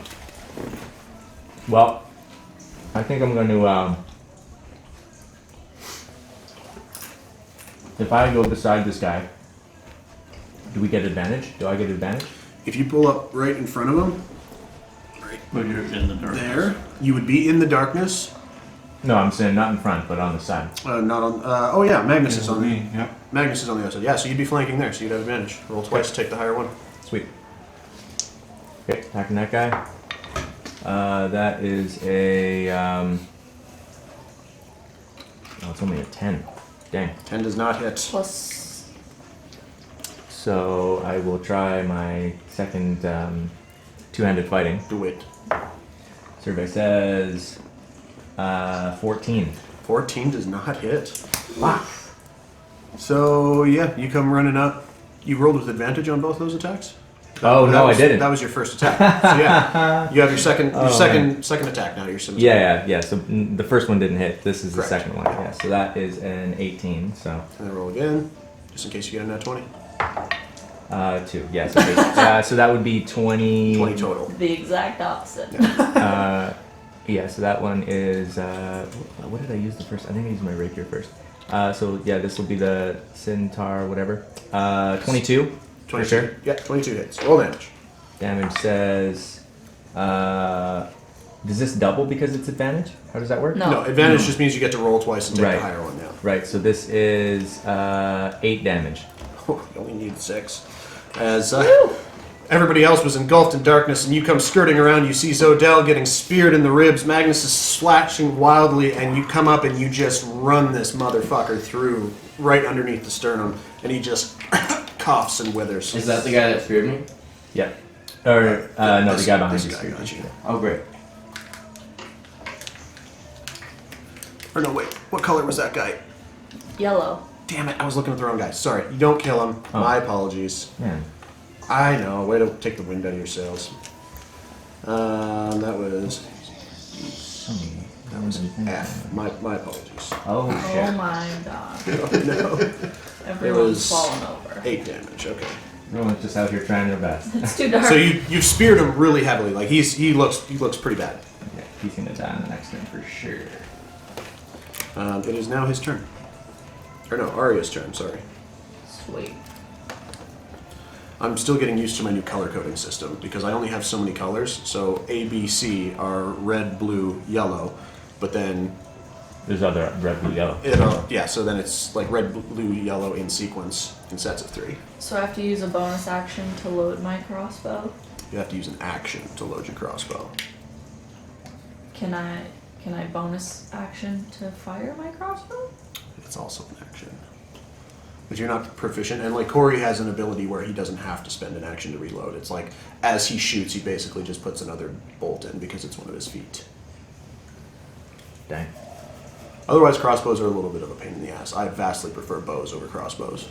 S4: Well, I think I'm going to if I go beside this guy, do we get advantage? Do I get advantage?
S1: If you pull up right in front of him,
S3: When you're in the darkness.
S1: there, you would be in the darkness.
S4: No, I'm saying not in front, but on the side.
S1: Not on. Oh yeah, Magnus is on the.
S3: Yep.
S1: Magnus is on the other side. Yeah, so you'd be flanking there, so you'd have advantage. Roll twice, take the higher one.
S4: Sweet. Okay, attacking that guy. That is a oh, it's only a 10. Dang.
S1: 10 does not hit.
S5: Plus,
S4: So I will try my second two-handed fighting.
S1: Do it.
S4: Survey says 14.
S1: 14 does not hit.
S4: Wow.
S1: So yeah, you come running up. You rolled with advantage on both those attacks.
S4: Oh
S1: That
S4: no,
S1: was-
S4: I didn't.
S1: That was your first attack. So yeah, you have your second, second attack now. Your scimitar.
S4: Yeah. So the first one didn't hit. This is
S1: Correct.
S4: the second one. Yeah. So that is an 18. So
S1: And then roll again, just in case you get a nat 20.
S4: 2. Yeah, so that would be 20.
S1: 20 total.
S5: The exact opposite.
S4: Yeah, so that one is. What did I use the first? I think I used my rapier first. So yeah, this will be the centaur, whatever. 22.
S1: 22.
S4: For sure.
S1: Yeah, 22 hits. Roll damage.
S4: Damage says. Does this double because it's advantage? How does that work?
S5: No.
S1: No, advantage just means you get to roll twice and take
S4: Right.
S1: the higher one now.
S4: Right. So this is 8 damage.
S1: You only need 6. As everybody else was engulfed in darkness, and you come skirting around, you see Zodell getting speared in the ribs. Magnus is slashing wildly, and you come up and you just run this motherfucker through right underneath the sternum, and he just coughs and withers.
S2: Is that the guy that speared me?
S4: Yeah. Or no, the guy behind
S1: this
S4: you.
S1: guy got you.
S2: Oh, great.
S1: Or no, wait. What color was that guy?
S5: Yellow.
S1: Damn it, I was looking at the wrong guy. Sorry. You don't kill him.
S4: Oh.
S1: My apologies.
S4: Man.
S1: I know. Way to take the wind out of your sails. That was F. My apologies.
S4: Oh
S5: Oh
S4: shit.
S5: my god.
S1: No.
S5: Everyone's fallen over.
S1: 8 damage. Okay.
S4: Everyone's just out here trying their best.
S5: It's too dark.
S1: So you've speared him really heavily. Like he looks pretty bad.
S4: Yeah, he's gonna die in the next turn for sure.
S1: It is now his turn. Or no, Arya's turn. Sorry.
S5: Sweet.
S1: I'm still getting used to my new color coding system because I only have so many colors. So A, B, C are red, blue, yellow, but then
S4: There's other red, blue, yellow.
S1: so then it's like red, blue, yellow in sequence in sets of 3.
S5: So I have to use a bonus action to load my crossbow.
S1: You have to use an action to load your crossbow.
S5: Can I bonus action to fire my crossbow?
S1: It's also an action. But you're not proficient, and like Corey has an ability where he doesn't have to spend an action to reload. It's like as he shoots, he basically just puts another bolt in because it's one of his feet.
S4: Dang.
S1: Otherwise, crossbows are a little bit of a pain in the ass. I vastly prefer bows over crossbows.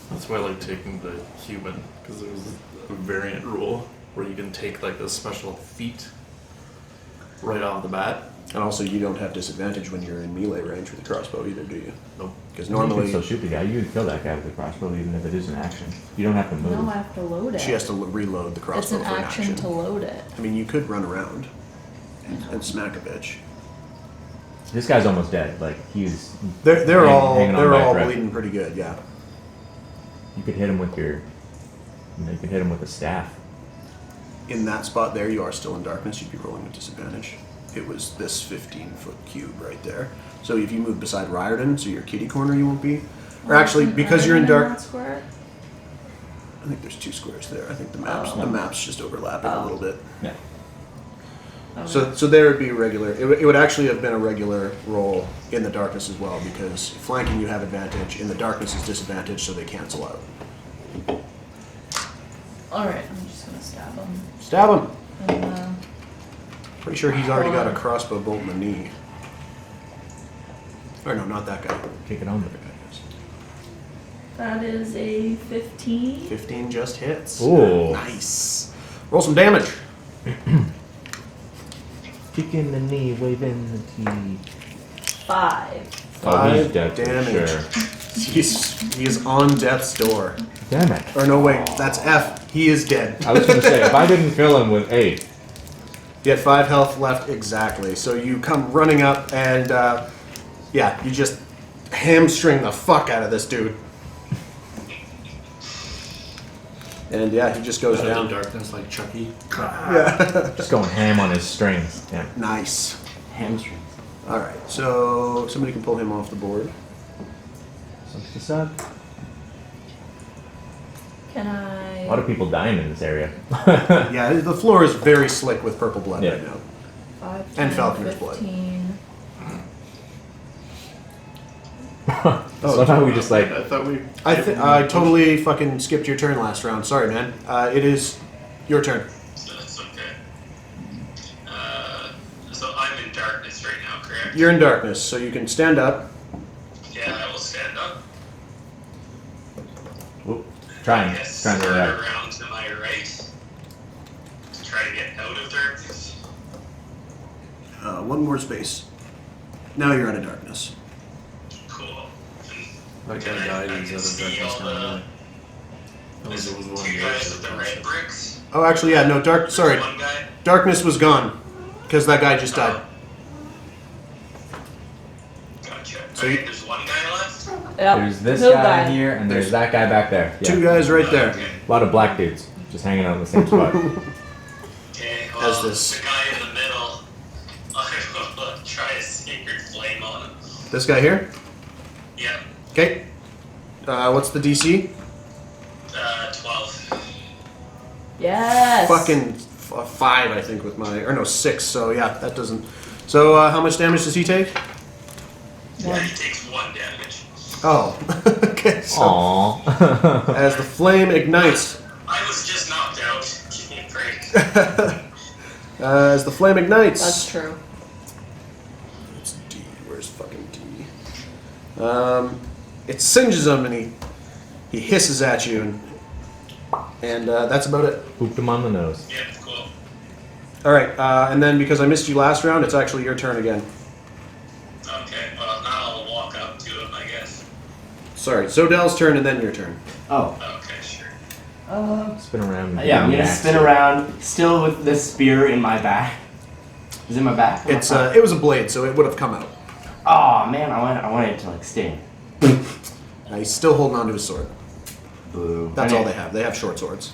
S3: That's why I like taking the human, because there's a variant rule where you can take like a special feat right off the bat.
S1: And also, you don't have disadvantage when you're in melee range with a crossbow either, do you?
S3: Nope.
S1: Because
S4: You
S1: normally
S4: can still shoot the guy. You can kill that guy with a crossbow even if it is an action. You don't have to move.
S5: No, I have to load it.
S1: she has to reload the
S5: It's
S1: crossbow
S5: an
S1: for an
S5: action
S1: action.
S5: to load it.
S1: I mean, you could run around and smack a bitch.
S4: This guy's almost dead. Like he's.
S1: They're
S4: hanging on
S1: all
S4: by a thread.
S1: bleeding pretty good, yeah.
S4: You could hit him with your. You could hit him with a staff.
S1: In that spot there, you are still in darkness. You'd be rolling with disadvantage. It was this 15-foot cube right there. So if you move beside Riordan, so your kitty corner, you won't be. Or actually, because you're in dark,
S5: That square?
S1: I think there's 2 squares there. I think the map's just overlapping a little bit.
S4: Yeah.
S5: Okay.
S1: So there would be regular. It would actually have been a regular roll in the darkness as well, because flanking you have advantage, in the darkness is disadvantage, so they cancel out.
S5: Alright, I'm just gonna stab him.
S1: Stab him.
S5: And,
S1: Pretty sure he's already got a crossbow bolt in the knee. Or no, not that guy.
S4: Kick it on.
S5: that is a 15.
S1: 15 just hits.
S4: Ooh.
S1: Nice. Roll some damage.
S4: Kick in the knee, wave in the tee.
S5: 5.
S4: Oh, he's
S1: 5
S4: dead for
S1: damage.
S4: sure.
S1: He is on death's door.
S4: Damn it.
S1: Or no, wait, that's F. He is dead.
S4: I was gonna say, if I didn't kill him with 8.
S1: You had 5 health left exactly. So you come running up and, yeah, you just hamstring the fuck out of this dude. And yeah, he just goes
S3: Out of
S1: down.
S3: the darkness like Chucky.
S4: Just going ham on his strings. Damn.
S1: Nice.
S2: Hamstrings.
S1: All right, so somebody can pull him off the board.
S4: What's this up?
S5: Can I...
S4: A lot of people dying in this area.
S1: Yeah, the floor is very slick with purple blood
S4: Yeah.
S1: right now.
S5: 5,
S1: And
S5: 10,
S1: Falconer's blood.
S5: 15.
S4: Somehow we just like.
S3: I thought we.
S1: I totally fucking skipped your turn last round. Sorry, man. It is your turn.
S6: So that's okay. So I'm in darkness right now, correct?
S1: You're in darkness, so you can stand up.
S6: Yeah, I will stand up.
S4: Whoop. Trying
S6: Yes,
S4: to
S6: turn
S4: react.
S6: around to my right to try to get out of darkness.
S1: One more space. Now you're out of darkness.
S6: Cool.
S3: That
S6: And
S3: guy died
S6: I
S3: and
S6: can
S3: he's out of
S6: see
S3: darkness
S6: all
S3: now.
S6: There's
S3: There was one
S6: two
S3: guy
S6: guys
S3: that
S6: with the red bricks.
S1: Oh, actually, yeah, no, sorry.
S6: One guy.
S1: Darkness was gone. Because that guy just died.
S6: Gotcha.
S1: So
S6: Okay,
S1: you-
S6: there's one guy left.
S5: Yep.
S4: There's this
S5: Hill
S4: guy here, and there's that guy back there. Yeah.
S1: 2 guys right there.
S6: Okay.
S4: A lot of black dudes just hanging out in the same spot.
S6: Okay, well,
S1: As this-
S6: the guy in the middle, I will try a sacred flame on him.
S1: This guy here?
S6: Yep,
S1: Okay. What's the DC?
S6: 12.
S5: Yes.
S1: Fucking 5, I think, with my... Or no, 6, so yeah, that doesn't... So, how much damage does he take?
S6: Yeah, he takes 1 damage.
S1: Oh. Okay, so...
S4: Aww.
S1: As the flame ignites...
S6: I was just knocked out. Give me a break.
S1: As the flame ignites...
S5: That's true.
S1: It's D. Where's fucking D? It singes him and he hisses at you and that's about it.
S4: Booped him on the nose.
S6: Yep, cool.
S1: All right, and then because I missed you last round, it's actually your turn again.
S6: Okay, well, now I'll walk up to him, I guess.
S1: Sorry, Zodel's turn and then your turn.
S2: Oh.
S6: Okay, sure.
S4: Spin around. and
S2: Yeah, I'm
S4: give
S2: gonna
S4: him
S2: spin
S4: an axe.
S2: around, still with the spear in my back. Is it in my back?
S1: It's it was a blade, so it would have come out.
S2: Oh man, I wanted it to like sting.
S1: He's still holding onto his sword.
S2: Boo.
S1: That's all they have. They have short swords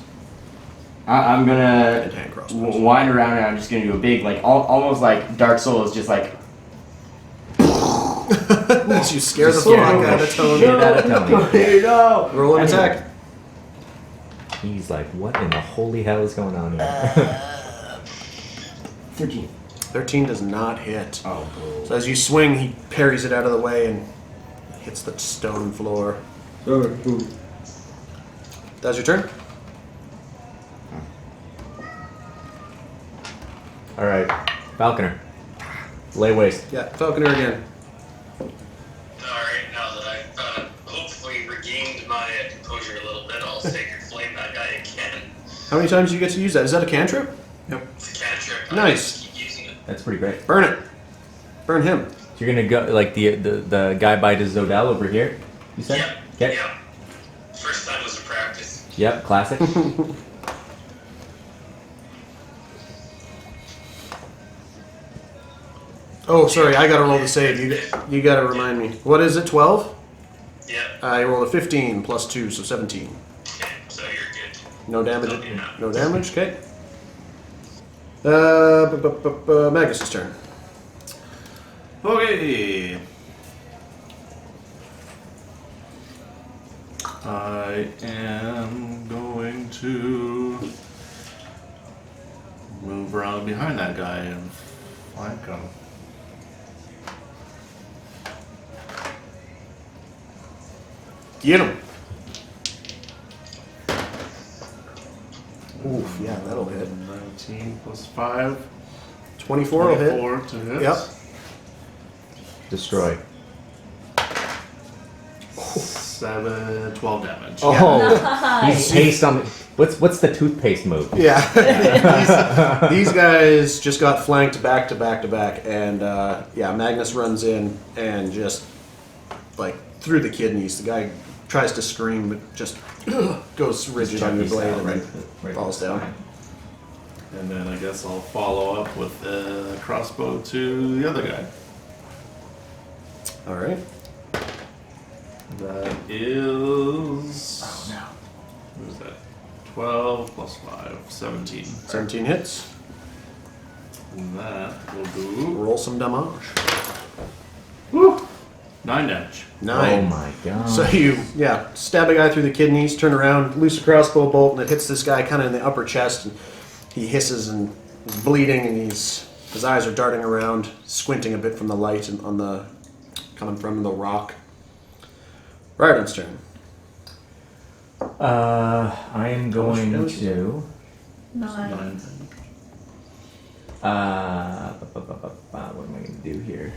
S2: I'm gonna
S1: and hand crossbows.
S2: wind around and I'm just gonna do a big, like, almost like Dark Souls, just like.
S1: You scare the
S4: Just
S1: fuck
S4: scare
S1: out
S4: the
S1: of Tony.
S4: shit out of Tony.
S2: No!
S1: Roll an
S2: Anyway.
S1: attack.
S4: He's like, what in the holy hell is going on here?
S2: 13.
S1: 13 does not hit.
S2: Oh, boo.
S1: So as you swing, he parries it out of the way and hits the stone floor. That's your turn?
S4: All right, Falconer, lay waste.
S1: Yeah, Falconer again.
S6: Alright, now that I've hopefully regained my composure a little bit, I'll sacred flame that guy again.
S1: How many times do you get to use that? Is that a cantrip? Yep.
S6: It's a cantrip.
S1: Nice.
S6: I just keep using it.
S4: That's pretty great.
S1: Burn it. Burn him.
S4: So you're gonna go like the guy by the Zodal over here. You said?
S6: Yep.
S4: Okay.
S6: Yep. First time was a practice.
S4: Yep. Classic.
S1: Oh, sorry, I gotta roll the save. You gotta remind me. What is it, 12?
S6: Yep.
S1: I rolled a 15 plus 2, so 17.
S6: Okay, so you're good.
S1: No damage.
S6: Don't do that.
S1: No damage, okay. Magnus' turn.
S3: Okay. I am going to move around behind that guy and flank him.
S1: Get him. Oof, yeah, that'll hit.
S3: 19 plus 5.
S1: 24 will hit.
S3: 24 to hit.
S1: Yep.
S4: Destroy.
S3: 12 damage.
S4: Oh,
S5: Nice.
S4: he's paste on. What's the toothpaste move?
S1: Yeah. these guys just got flanked back to back to back, and yeah, Magnus runs in and just like through the kidneys. The guy tries to scream, but just goes rigid on your blade and then falls down.
S3: And then I guess I'll follow up with the crossbow to the other guy.
S1: All right.
S3: That is. Oh no. What is that? 12 plus 5, 17.
S1: 17 hits.
S3: And that will do.
S1: Roll some damage.
S3: Woo! 9 damage.
S1: 9.
S4: Oh my god.
S1: So you, yeah, stab a guy through the kidneys, turn around, loose a crossbow bolt, and it hits this guy kind of in the upper chest, and he hisses and is bleeding, and his eyes are darting around, squinting a bit from the light and on the coming from the rock. Ryden's turn.
S4: I am going to.
S5: 9.
S4: What am I going to do here?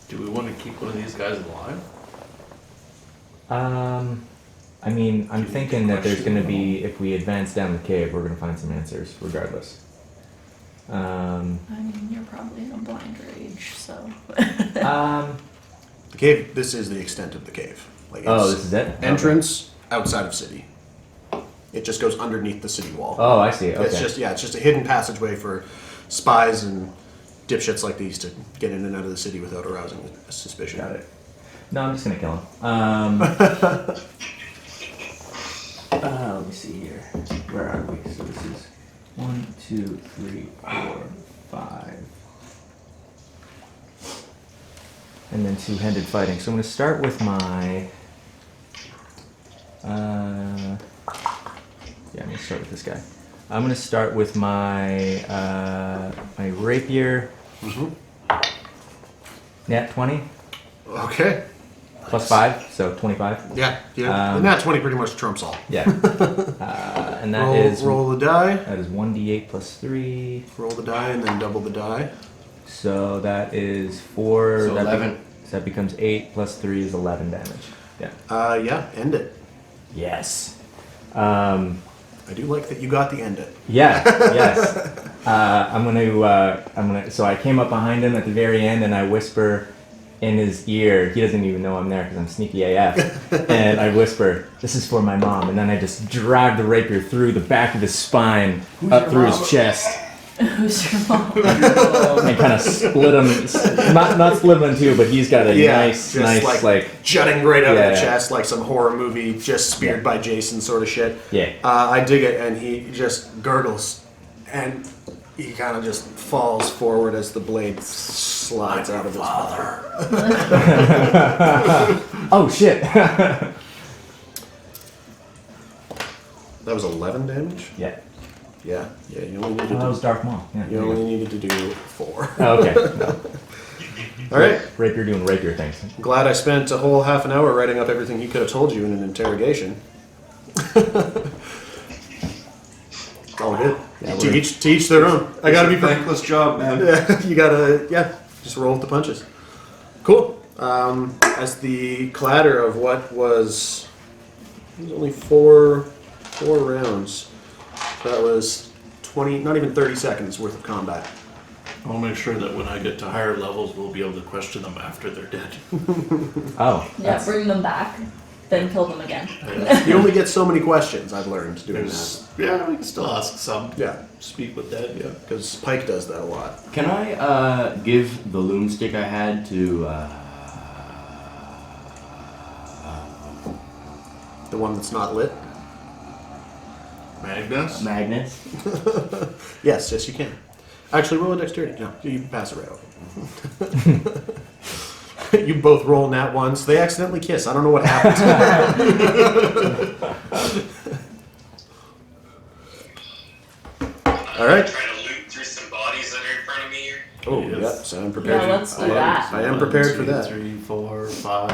S3: Do we want to keep one of these guys alive?
S4: I mean, I'm thinking that there's going to be, if we advance down the cave, we're going to find some answers, regardless.
S5: I mean, you're probably in a blind rage, so.
S1: The cave, this is the extent of the cave. Like
S4: Oh, this is it?
S1: entrance outside of city. It just goes underneath the city wall.
S4: Oh, I see. Okay.
S1: It's just a hidden passageway for spies and dipshits like these to get in and out of the city without arousing suspicion.
S4: Got it. No, I'm just gonna kill him. Let me see here. Where are we? So this is 1, 2, 3, 4, 5. And then two-handed fighting. So I'm gonna start with my I'm gonna start with this guy. I'm gonna start with my my rapier. Nat 20
S1: Okay.
S4: plus 5, so 25.
S1: Yeah. And that 20 pretty much trumps all.
S4: Yeah. And that is
S1: roll the die.
S4: that is 1d8 plus 3.
S1: Roll the die and then double the die.
S4: So that is 4.
S2: So 11.
S4: So that becomes 8 plus 3 is 11 damage. Yeah.
S1: End it.
S4: Yes.
S1: I do like that you got the end it.
S4: Yeah. Yes. I'm gonna. So I came up behind him at the very end, and I whisper in his ear. He doesn't even know I'm there because I'm sneaky AF. And I whisper, "This is for my mom." And then I just drag the rapier through the back of his spine, up through his chest,
S5: Who's your mom?
S4: and kind of split him. Not split him in two, but he's got a nice, like
S1: jutting right out of the
S4: Yeah.
S1: chest like some horror movie just speared by Jason sort of shit.
S4: Yeah.
S1: I dig it, and he just gurgles, and he kind of just falls forward as the blade slides out of his father.
S4: Oh shit.
S1: That was 11 damage.
S4: Yeah.
S1: Yeah. You only needed
S4: That
S1: to.
S4: was Dark Maul. Yeah.
S1: You only needed to do 4.
S4: Oh, okay. No.
S1: All right.
S4: Rapier doing rapier things.
S1: Glad I spent a whole half an hour writing up everything he could have told you in an interrogation. All good.
S8: Yeah,
S1: to each their own. I gotta be
S8: thankless job, man.
S1: Yeah, you gotta just roll with the punches. Cool. As the clatter of what was only four rounds. That was 20, not even 30 seconds worth of combat.
S3: I'll make sure that when I get to higher levels, we'll be able to question them after they're dead.
S4: Oh.
S5: Yeah, bring them back, then kill them again.
S1: You only get so many questions, I've learned doing that.
S3: Yeah, we can still ask some.
S1: Yeah,
S3: Speak with dead.
S1: yeah, because Pike does that a lot.
S2: Can I give the loom stick I had to
S1: The one that's not lit.
S3: Magnus?
S2: Magnus?
S1: Yes, you can. Actually, roll a dexterity. No, you can pass it right over. You both roll nat ones. They accidentally kiss. I don't know what happened. All right.
S6: Trying to loot through some bodies that are in front of me here.
S1: Oh,
S3: Yes.
S1: yep. So I'm prepared.
S5: Yeah, let's do that.
S1: I am prepared for
S3: 1, 2,
S1: that.
S3: 3, 4, 5.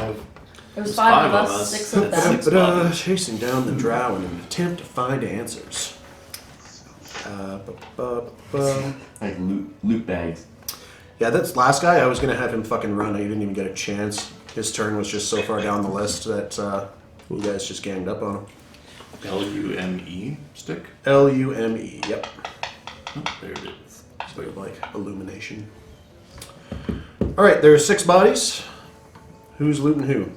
S5: There's
S3: There's
S5: 5 of us, 6 of them.
S3: Six bodies.
S1: Chasing down the Drow in an attempt to find answers.
S2: Like loot bags.
S1: Yeah, that's last guy. I was gonna have him fucking run. I didn't even get a chance. His turn was just so far down the list that you guys just ganged up on him.
S3: Lume stick?
S1: Lume. Yep.
S3: Oh, there it is.
S1: Sort of like illumination. All right, there's 6 bodies. Who's looting who?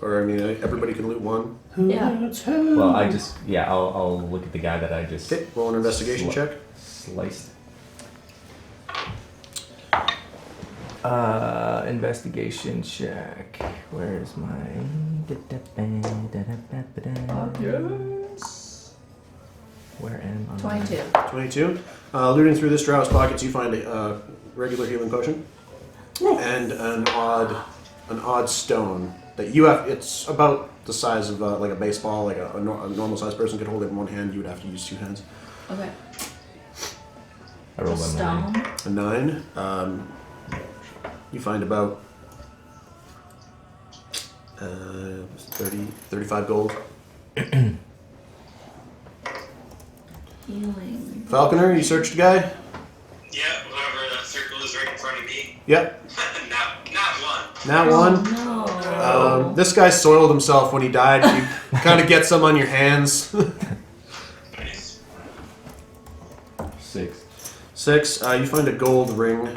S1: Or I mean, everybody can loot one.
S5: Yeah.
S4: Well, I'll look at the guy that I just
S1: Okay, roll an investigation check.
S4: sliced. Investigation check. Where's my? Where am I?
S5: 22.
S1: 22. Looting through this Drow's pockets, you find a regular healing potion and an odd stone that you have. It's about the size of like a baseball, like a normal sized person could hold it in one hand. You would have to use 2 hands.
S5: Okay.
S4: I rolled a 9.
S5: Stone.
S1: A 9. You find about 35 gold.
S5: Healing.
S1: Falconer, you searched the guy?
S6: Yeah, whatever, that circle is right in front of me.
S1: Yep.
S6: Not one.
S1: Not one.
S5: No.
S1: This guy soiled himself when he died. You kind of get some on your hands.
S6: Nice.
S2: 6.
S1: 6. You find a gold ring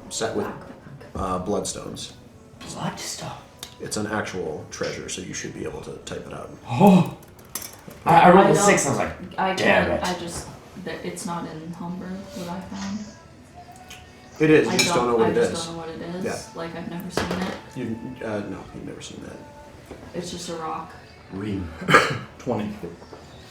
S1: set with bloodstones.
S2: Bloodstone.
S1: It's an actual treasure, so you should be able to type it out.
S2: Oh! I rolled
S5: I
S2: a
S5: don't-
S2: 6. I was like,
S5: I
S2: Damn
S5: can't.
S2: it.
S5: I just. It's not in Humber. What I found.
S1: It is. You
S5: I
S1: just don't know what it
S5: I just
S1: is.
S5: don't know what it is.
S1: Yeah.
S5: Like I've never seen it.
S1: No, you've never seen that.
S5: It's just a rock.
S2: ring.
S3: 20.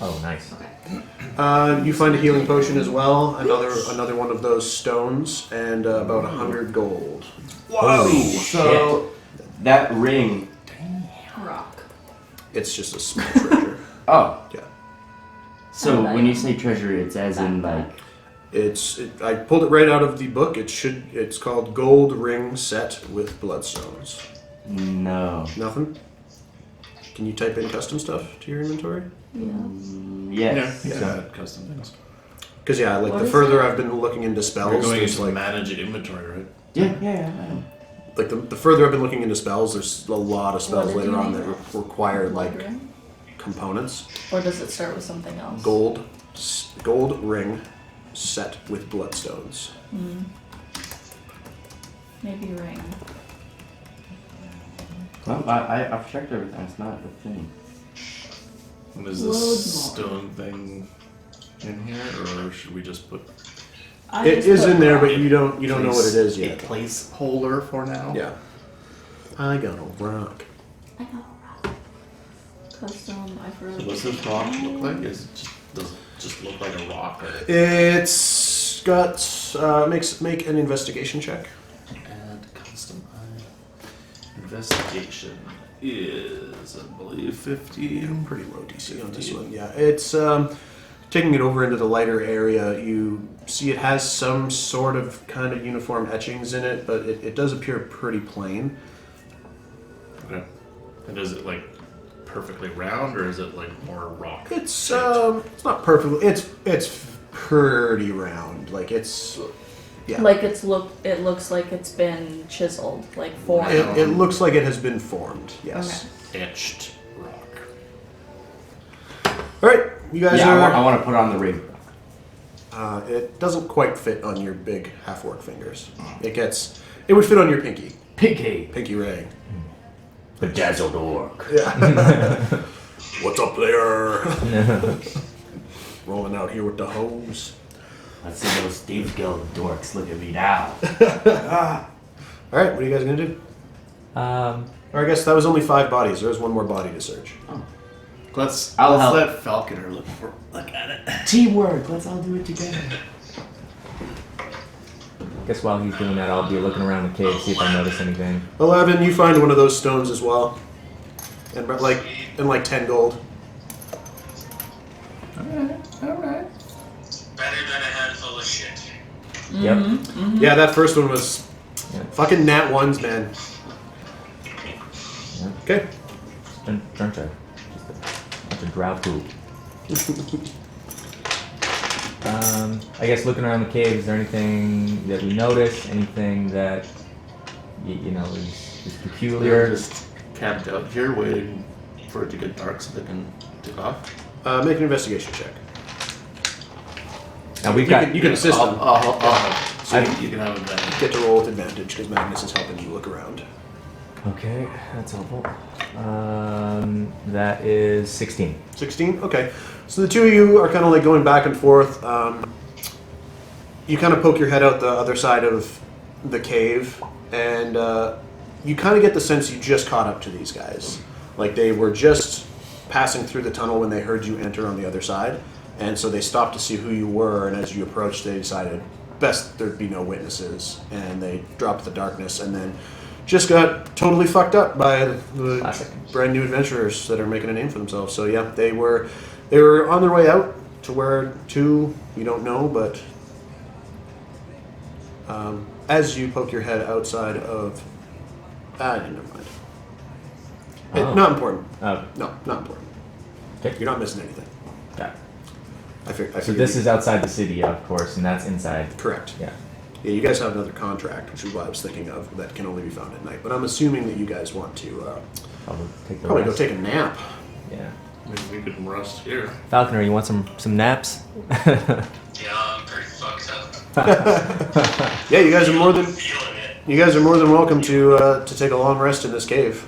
S4: Oh, nice.
S5: Okay.
S1: You find a healing potion as well. Another one of those stones, and about 100 gold.
S4: Holy
S2: So, that ring.
S5: Rock.
S1: It's just a small treasure.
S2: Oh.
S1: Yeah.
S2: So, when you say treasure, it's as in, like.
S1: I pulled it right out of the book. It's called Gold Ring Set with Bloodstones.
S2: No.
S1: Nothing? Can you type in custom stuff to your inventory?
S5: Yeah.
S2: Yes.
S3: Yeah, custom things.
S1: Because like
S5: What
S1: the
S5: is
S1: further
S5: it?
S1: I've been looking into
S3: You're
S1: spells,
S3: going
S1: there's
S3: into
S1: like
S3: manage inventory, right?
S2: Yeah.
S1: like the further I've been looking into spells, there's a lot of spells
S5: What did
S1: later
S5: you
S1: on
S5: name
S1: that
S5: it?
S1: require
S5: Blood
S1: like
S5: ring?
S1: components.
S5: Or does it start with something else?
S1: Gold ring set with bloodstones.
S5: Maybe ring.
S2: Well, I've checked everything. It's not a thing.
S3: And is
S5: Load
S3: this
S5: more.
S3: stone thing in here, or should we just put
S1: It is in there, but you don't know what it is
S3: a
S1: yet.
S3: placeholder for now?
S1: Yeah. I got a rock.
S5: I know. Custom. I forgot.
S3: So what's this rock look like? Does it just look like a rock? Or
S1: It's got make an investigation check.
S3: add custom investigation is, I believe, 50.
S1: Pretty low DC on this one. Yeah, it's taking it over into the lighter area. You see it has some sort of kind of uniform etchings in it, but it does appear pretty plain.
S3: Okay. And is it like perfectly round, or is it like more rock?
S1: It's not perfectly. It's pretty round. Like it's yeah.
S5: Like it looks like it's been chiseled, like formed.
S1: It looks like it has been formed. Yes.
S3: Etched rock.
S1: All right, you guys
S2: Yeah,
S1: are.
S2: I want to put on the ring.
S1: It doesn't quite fit on your big half-orc fingers. It would fit on your pinky
S2: Pinky.
S1: ring.
S2: Bedazzled orc.
S1: Yeah. What's up, player? Rolling out here with the hose.
S2: Let's see those Thieves Guild dorks look at me now.
S1: All right, what are you guys gonna do? Or I guess that was only 5 bodies. There was one more body to search.
S3: Let's
S2: I'll help.
S3: let Falconer look at it.
S2: Teamwork. Let's all do it together.
S4: Guess while he's doing that, I'll be looking around the cave, see if I notice anything.
S1: 11. You find one of those stones as well, and like 10 gold.
S2: Alright.
S6: Better than a handful of shit.
S4: Yep.
S1: Yeah, that first one was
S4: Yeah.
S1: fucking nat ones, man. Okay.
S4: Just a drow poop. I guess looking around the cave, is there anything that we notice? Anything that is peculiar?
S3: They're just camped out here waiting for it to get dark so they can take off.
S1: Make an investigation check.
S4: Now we've
S1: You
S4: got.
S1: can- you can assist them.
S3: So you can have advantage.
S1: Get to roll with advantage because Magnus is helping you look around.
S4: Okay, that's helpful. That is 16.
S1: 16? Okay. So the two of you are kind of like going back and forth. You kind of poke your head out the other side of the cave, and you kind of get the sense you just caught up to these guys. Like they were just passing through the tunnel when they heard you enter on the other side, and so they stopped to see who you were, and as you approached, they decided best there'd be no witnesses, and they dropped the darkness, and then just got totally fucked up by the
S4: Classic.
S1: brand new adventurers that are making a name for themselves. So yeah, they were on their way out to where to, you don't know, but as you poke your head outside of never mind.
S4: Oh.
S1: Not important.
S4: Oh,
S1: No, not important.
S4: okay.
S1: You're not missing anything.
S4: Got it.
S1: I figured
S4: So this is outside the city, of course, and that's inside.
S1: correct.
S4: Yeah.
S1: Yeah, you guys have another contract, which is what I was thinking of, that can only be found at night. But I'm assuming that you guys want to
S4: Probably take the
S1: probably go
S4: rest.
S1: take a nap.
S4: Yeah.
S3: Maybe we could rest here.
S4: Falconer, you want some naps?
S6: Yeah, I'm pretty fucked up.
S1: Yeah, you guys are more than
S6: Feeling it.
S1: welcome to take a long rest in this cave.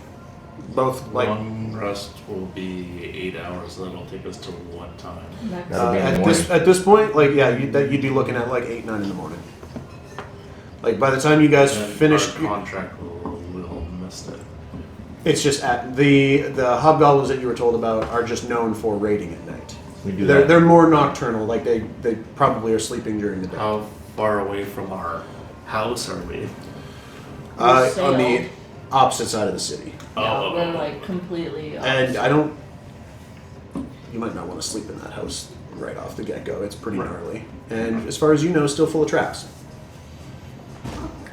S1: Both like
S3: Long rest will be 8 hours. That'll take us to what time?
S5: Next.
S4: That'll be in the morning.
S1: at this point, like yeah, you'd be looking at like 8, 9 in the morning. Like by the time you guys
S3: And
S1: finished,
S3: our contract will miss it.
S1: it's just at the hobgoblins that you were told about are just known for raiding at night.
S4: We do that.
S1: They're more nocturnal. Like they probably are sleeping during the day.
S3: How far away from our house are we?
S1: On the opposite side of the city.
S5: Yeah, we're like completely
S1: And I don't. You might not want to sleep in that house right off the get-go. It's pretty gnarly, and as far as you know, still full of traps.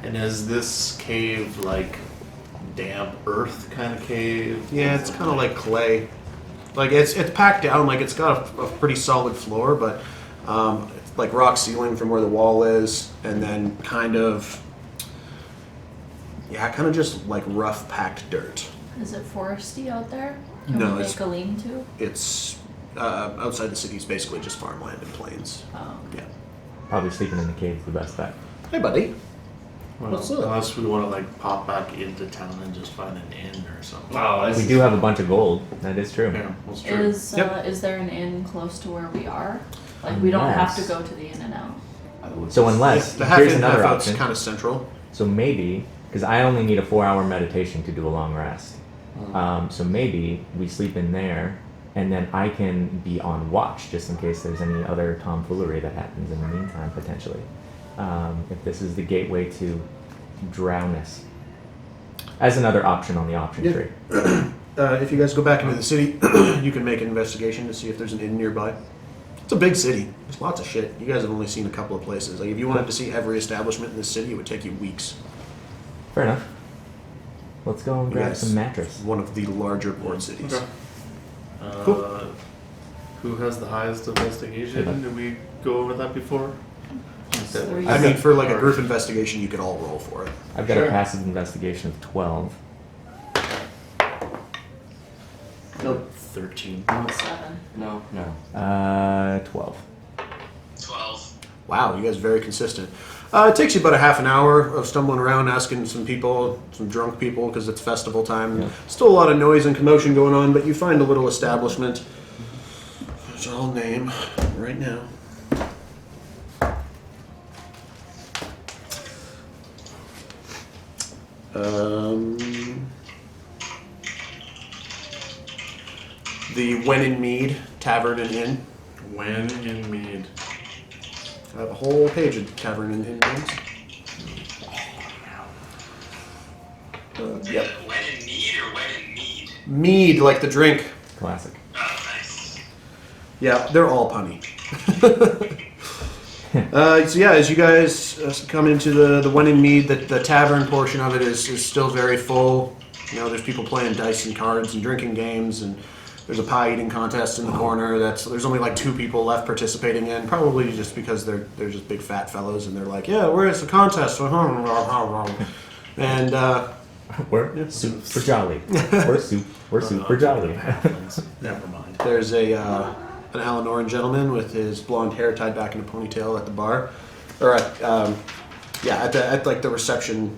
S3: And is this cave like damp earth kind of cave?
S1: Yeah, it's kind of like clay. Like it's packed down. Like it's got a pretty solid floor, but it's like rock ceiling from where the wall is, and then kind of just like rough packed dirt.
S5: Is it foresty out there? Can
S1: No,
S5: we
S1: it's-
S5: make a lean-to?
S1: It's outside the city is basically just farmland and plains.
S5: Oh.
S1: Yeah.
S4: Probably sleeping in the cave is the best bet.
S1: Hey, buddy.
S3: Well,
S1: What's up?
S3: unless we want to like pop back into town and just find an inn or something.
S4: We do have a bunch of gold. That is true.
S3: Yeah, that's true.
S5: Is there an inn close to where we are? Like we don't have to go to the inn and out.
S4: So unless
S1: The half
S4: here's
S1: in, half
S4: another
S1: out's
S4: option.
S1: kind of central.
S4: So maybe because I only need a 4-hour meditation to do a long rest. So maybe we sleep in there, and then I can be on watch just in case there's any other tomfoolery that happens in the meantime potentially. If this is the gateway to drowness, as another option on the option
S1: Yeah.
S4: tree.
S1: If you guys go back into the city, you can make an investigation to see if there's an inn nearby. It's a big city. There's lots of shit. You guys have only seen a couple of places. Like if you wanted to see every establishment in the city, it would take you weeks.
S4: Fair enough. Let's go and grab
S1: Yes.
S4: some mattress.
S1: One of the larger port cities.
S3: Okay.
S1: Cool.
S3: Who has the highest investigation?
S4: Yeah.
S3: Did we go over that before?
S5: Three.
S1: I mean, for like a group investigation, you could all roll for it.
S4: I've got
S3: Sure.
S4: a passive investigation of 12.
S2: Nope.
S3: 13.
S5: 7.
S2: No.
S4: 12.
S6: 12.
S1: Wow, you guys are very consistent. It takes you about a half an hour of stumbling around, asking some people, some drunk people, because it's festival time.
S4: Yeah.
S1: Still a lot of noise and commotion going on, but you find a little establishment, which I'll name right now. The When in Mead Tavern and Inn.
S3: When in Mead.
S1: I have a whole page of tavern and inn names. Yep.
S6: When in need or when in need?
S1: Mead, like the drink.
S4: Classic.
S6: Oh, nice.
S1: Yeah, they're all punny. So yeah, as you guys come into the When in Mead, the tavern portion of it is still very full. You know, there's people playing dice and cards and drinking games, and there's a pie eating contest in the corner. There's only like 2 people left participating in, probably just because they're just big fat fellows, and they're like, yeah, where's the contest? And
S4: We're super jolly. We're super jolly.
S3: Halflings. Never mind.
S1: there's an Alanoran gentleman with his blonde hair tied back in a ponytail at the bar, or at like the reception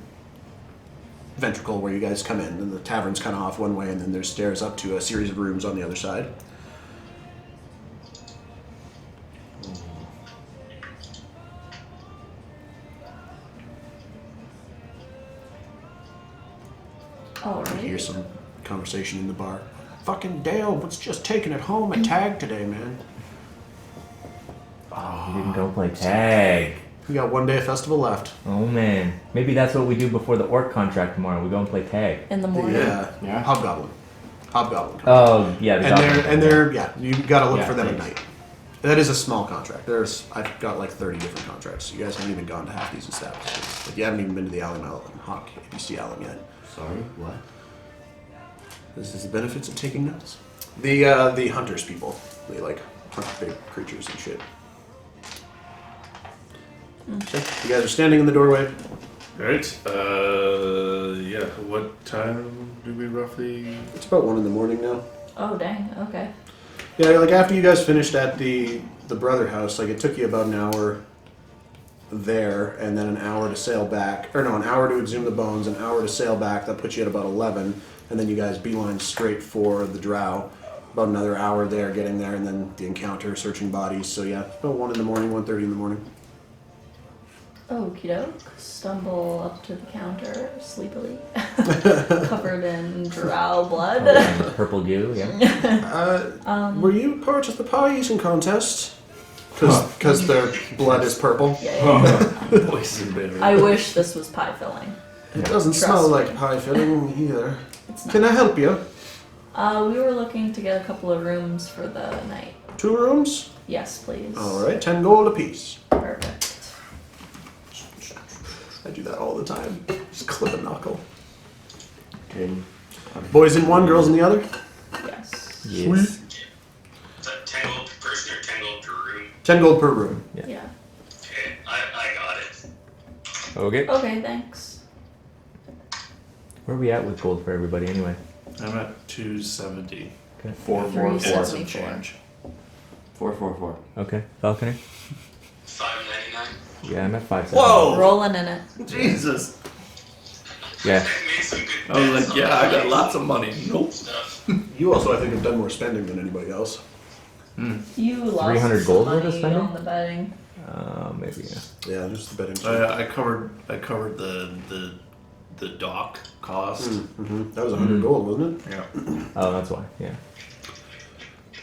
S1: ventricle where you guys come in, and the tavern's kind of off one way, and then there's stairs up to a series of rooms on the other side.
S5: Oh,
S1: You hear
S5: right.
S1: some conversation in the bar. Fucking Dale was just taking it home at tag today, man.
S4: Oh, we didn't go play tag.
S1: We got 1 day of festival left.
S4: Oh man, maybe that's what we do before the orc contract tomorrow. We go and play tag.
S5: In the morning.
S1: Yeah. Hobgoblin.
S4: Oh yeah, the goblin.
S1: And they're you gotta look
S4: Yeah,
S1: for them at
S4: thanks.
S1: night. That is a small contract. I've got like 30 different contracts. You guys haven't even gone to half these establishments. Like you haven't even been to the Alum and Hawk ABC Alum yet.
S2: Sorry, what?
S1: This is the benefits of taking notes. The hunters people. They like hunt big creatures and shit. Okay. You guys are standing in the doorway.
S3: Right. Yeah. What time do we roughly?
S1: It's about 1 in the morning now.
S5: Oh, dang. Okay.
S1: Yeah, like after you guys finished at the brother house, like it took you about an hour there, and then an hour to sail back, or no, an hour to exhume the bones, an hour to sail back. That puts you at about 11. and then you guys beeline straight for the Drow. About another hour there, getting there, and then the encounter, searching bodies. So yeah, about 1 in the morning, 1:30 in the morning.
S5: Okie doke. Stumble up to the counter sleepily, covered in drow blood.
S4: Purple goo, yeah.
S1: Were you part of the pie eating contest? Because their blood is purple.
S5: Yeah.
S3: Poison berry.
S5: I wish this was pie filling.
S1: It doesn't
S5: Trust
S1: smell
S5: me.
S1: like pie filling either.
S5: It's not.
S1: Can I help you?
S5: We were looking to get a couple of rooms for the night.
S1: 2 rooms?
S5: Yes, please.
S1: All right, 10 gold apiece.
S5: Perfect.
S1: I do that all the time. Just clip a knuckle.
S2: Okay.
S1: Boys in one, girls in the other.
S5: Yes.
S4: Yes.
S6: Is that 10 gold per person or 10 gold per room?
S1: 10 gold per room.
S5: Yeah.
S6: Okay, I got it.
S4: Okay.
S5: Okay, thanks.
S4: Where are we at with gold for everybody anyway?
S3: I'm at 270.
S4: Okay.
S2: 444.
S3: And some
S5: 374.
S3: change.
S2: 444.
S4: Okay. Falconer?
S6: 5.99.
S4: Yeah, I'm at 5.
S3: Whoa!
S5: Rolling in it.
S3: Jesus!
S4: Yeah.
S6: Made some good
S3: I was
S6: bets
S3: like,
S6: on
S3: yeah, I got
S6: the
S3: lots of money. Nope.
S6: stuff.
S1: You also, I think, have done more spending than anybody else.
S5: You lost
S4: 300
S5: some
S4: gold worth of
S5: money
S4: spending?
S5: on the betting.
S4: Maybe, yeah.
S1: Yeah, just the betting.
S3: I covered the dock cost.
S1: That was 100 gold, wasn't it?
S3: Yeah.
S4: Oh, that's why, yeah.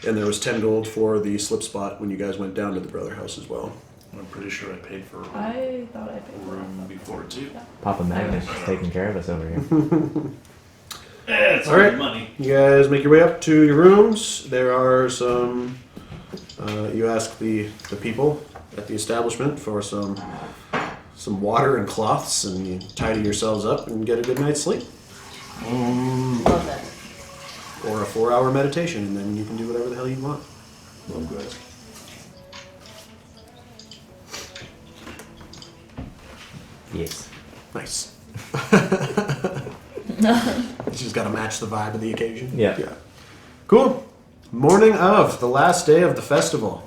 S1: And there was 10 gold for the slip spot when you guys went down to the brother house as well.
S3: I'm pretty sure I paid for a
S5: I thought I paid for
S3: room
S5: it.
S3: before too.
S4: Papa Magnus is taking care of us over here.
S3: It's
S1: All right.
S3: money.
S1: You guys make your way up to your rooms. There are some. You ask the people at the establishment for some water and cloths, and you tidy yourselves up and get a good night's sleep,
S5: Love it.
S1: or a 4-hour meditation, and then you can do whatever the hell you want.
S2: Oh, good.
S4: Yes.
S1: Nice. You just got to match the vibe of the occasion.
S4: Yeah.
S1: Cool. Morning of the last day of the festival.